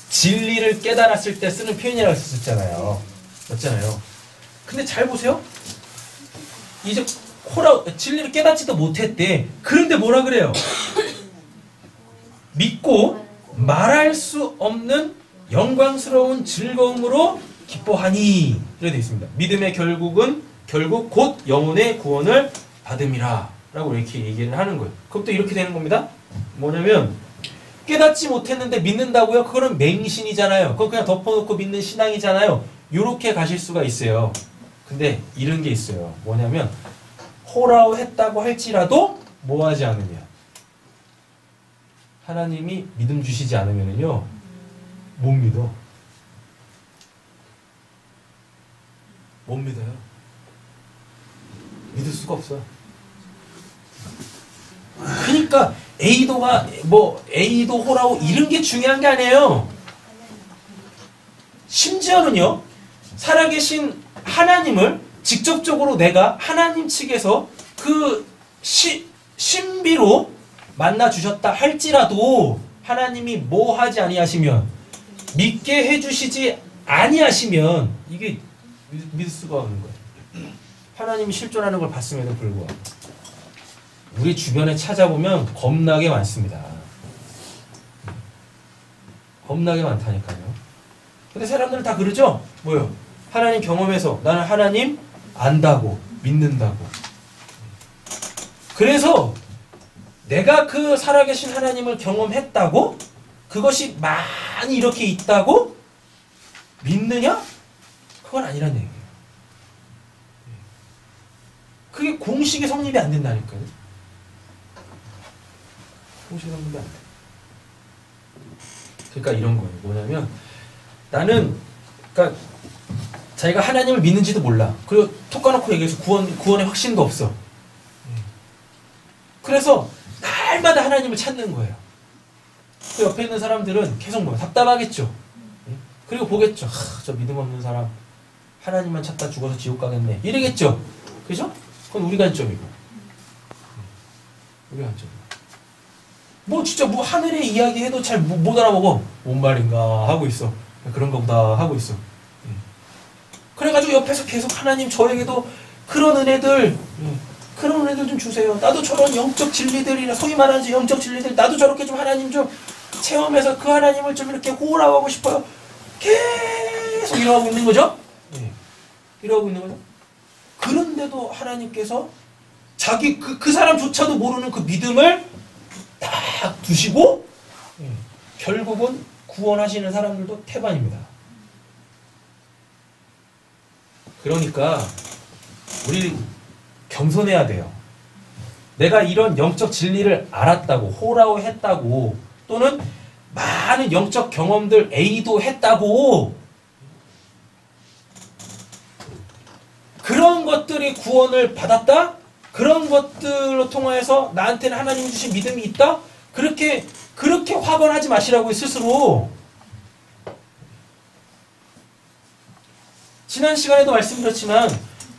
진리를 깨달았을 때 쓰는 표현이라고 했었잖아요. 맞잖아요. 근데 잘 보세요. 이제 진리를 깨닫지도 못했대. 그런데 뭐라 그래요? 믿고 말할 수 없는 영광스러운 즐거움으로 기뻐하니 이렇게 되어 있습니다. 믿음의 결국 곧 영혼의 구원을 받음이라 라고 이렇게 얘기를 하는 거예요. 그럼 또 이렇게 되는 겁니다. 뭐냐면 깨닫지 못했는데 믿는다고요? 그거는 맹신이잖아요. 그건 그냥 덮어놓고 믿는 신앙이잖아요. 이렇게 가실 수가 있어요. 근데 이런 게 있어요. 뭐냐면 호라오 했다고 할지라도 뭐 하지 않으면 하나님이 믿음 주시지 않으면요 못 믿어. 못 믿어요. 믿을 수가 없어요. 그러니까 A도가 A도 호라오 이런 게 중요한 게 아니에요. 심지어는요 살아계신 하나님을 직접적으로 내가 하나님 측에서 그 신비로 만나 주셨다 할지라도 하나님이 뭐 하지 아니하시면 믿게 해주시지 아니하시면 이게 믿을 수가 없는 거예요. 하나님이 실존하는 걸 봤음에도 불구하고 우리 주변에 찾아보면 겁나게 많습니다. 겁나게 많다니까요. 근데 사람들은 다 그러죠? 뭐요? 하나님 경험해서 나는 하나님 안다고 믿는다고. 그래서 내가 그 살아계신 하나님을 경험했다고 그것이 많이 이렇게 있다고 믿느냐? 그건 아니란 얘기예요. 그게 공식의 성립이 안 된다니까요. 공식의 성립이 안 돼. 그러니까 이런 거예요. 뭐냐면 나는 그러니까 자기가 하나님을 믿는지도 몰라. 그리고 톡 까놓고 얘기해서 구원의 확신도 없어. 그래서 날마다 하나님을 찾는 거예요. 그 옆에 있는 사람들은 계속 뭐 답답하겠죠. 그리고 보겠죠. 저 믿음 없는 사람 하나님만 찾다 죽어서 지옥 가겠네. 이러겠죠. 그죠? 그건 우리 관점이고. 우리 관점이고. 뭐 진짜 뭐 하늘의 이야기 해도 잘 못 알아보고 뭔 말인가 하고 있어. 그런가 보다 하고 있어. 그래가지고 옆에서 계속 하나님 저에게도 그런 은혜들 좀 주세요. 나도 저런 영적 진리들이나 소위 말하는 영적 진리들 나도 저렇게 좀 하나님 좀 체험해서 그 하나님을 좀 이렇게 호락하고 싶어요. 계속 이러고 있는 거죠. 이러고 있는 거죠. 그런데도 하나님께서 자기 그 사람조차도 모르는 그 믿음을 딱 두시고 결국은 구원하시는 사람들도 태반입니다. 그러니까 우리 겸손해야 돼요. 내가 이런 영적 진리를 알았다고 호라오 했다고 또는 많은 영적 경험들 A도 했다고 그런 것들이 구원을 받았다? 그런 것들로 통하여서 나한테는 하나님이 주신 믿음이 있다? 그렇게 확언하지 마시라고요, 스스로. 지난 시간에도 말씀드렸지만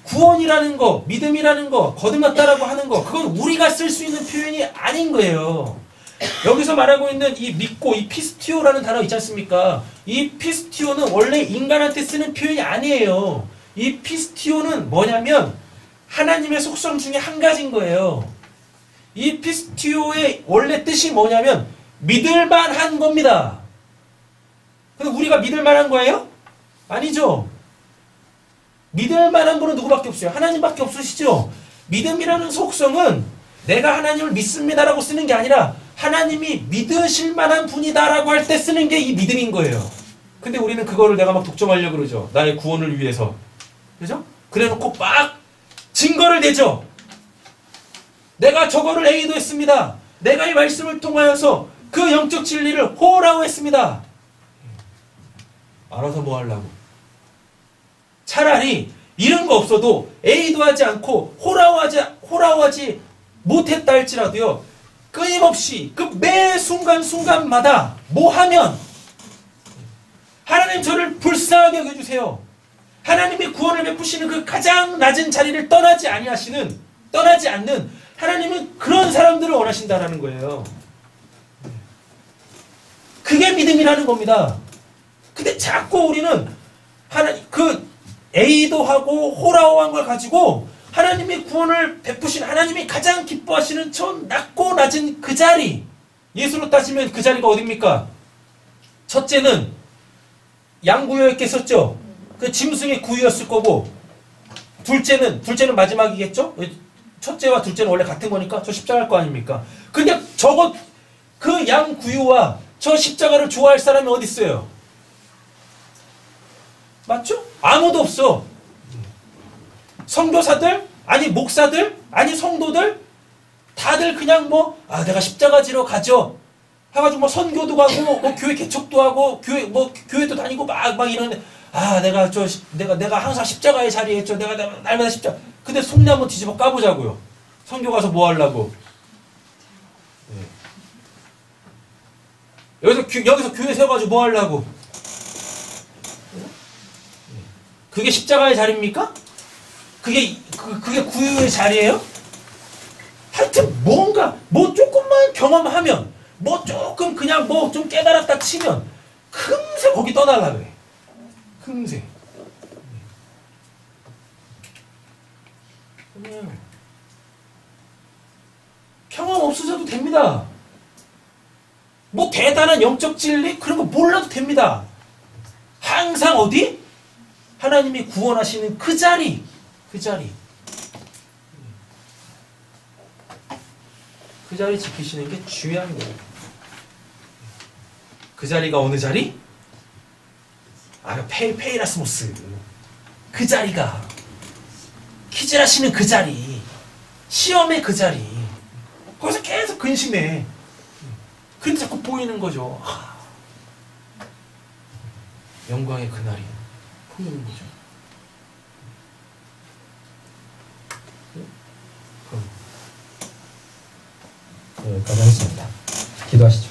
구원이라는 거, 믿음이라는 거, 거듭났다라고 하는 거 그건 우리가 쓸 수 있는 표현이 아닌 거예요. 여기서 말하고 있는 이 믿고, 이 피스티오라는 단어 있지 않습니까? 이 피스티오는 원래 인간한테 쓰는 표현이 아니에요. 이 피스티오는 뭐냐면 하나님의 속성 중에 한 가지인 거예요. 이 피스티오의 원래 뜻이 뭐냐면 믿을만한 겁니다. 근데 우리가 믿을만한 거예요? 아니죠. 믿을만한 분은 누구밖에 없어요? 하나님밖에 없으시죠. 믿음이라는 속성은 내가 하나님을 믿습니다라고 쓰는 게 아니라 하나님이 믿으실 만한 분이다라고 할 때 쓰는 게 이 믿음인 거예요. 근데 우리는 그거를 내가 막 독점하려고 그러죠. 나의 구원을 위해서. 그죠? 그래놓고 막 증거를 대죠. 내가 저거를 A도 했습니다. 내가 이 말씀을 통하여서 그 영적 진리를 호라고 했습니다. 알아서 뭐 하려고. 차라리 이런 거 없어도 A도 하지 않고 호라고하지 못했다 할지라도요. 끊임없이 그 매 순간순간마다 뭐 하면 하나님 저를 불쌍하게 여겨주세요. 하나님이 구원을 베푸시는 그 가장 낮은 자리를 떠나지 않는 하나님은 그런 사람들을 원하신다라는 거예요. 그게 믿음이라는 겁니다. 근데 자꾸 우리는 그 A도 하고 호라호한 걸 가지고 하나님이 구원을 베푸신 하나님이 가장 기뻐하시는 저 낮고 낮은 그 자리, 예수로 따지면 그 자리가 어딥니까? 첫째는 양구유였겠었죠. 그 짐승의 구유였을 거고, 둘째는 마지막이겠죠. 첫째와 둘째는 원래 같은 거니까 저 십자가일 거 아닙니까? 근데 그 양구유와 저 십자가를 좋아할 사람이 어디 있어요? 맞죠? 아무도 없어. 선교사들, 아니 목사들, 아니 성도들, 다들 그냥 내가 십자가 지러 가죠. 해가지고 선교도 가고, 교회 개척도 하고, 교회도 다니고 막 이러는데, 내가 항상 십자가의 자리에 있죠. 내가 날마다 십자가. 근데 속내 한번 뒤집어 까보자고요. 선교 가서 뭐 하려고? 여기서 교회 세워가지고 뭐 하려고? 그게 십자가의 자리입니까? 그게 구유의 자리예요? 하여튼 뭔가 조금만 경험하면 조금 그냥 좀 깨달았다 치면 금세 거기 떠나려고 해. 금세. 경험 없으셔도 됩니다. 대단한 영적 진리 그런 거 몰라도 됩니다. 항상 어디? 하나님이 구원하시는 그 자리. 그 자리 지키시는 게 중요한 거예요. 그 자리가 어느 자리? 페이라스모스. 그 자리가 키질하시는 그 자리, 시험의 그 자리. 거기서 계속 근심해. 근데 자꾸 보이는 거죠. 영광의 그날이 보이는 거죠. 그럼 여기까지 하겠습니다. 기도하시죠.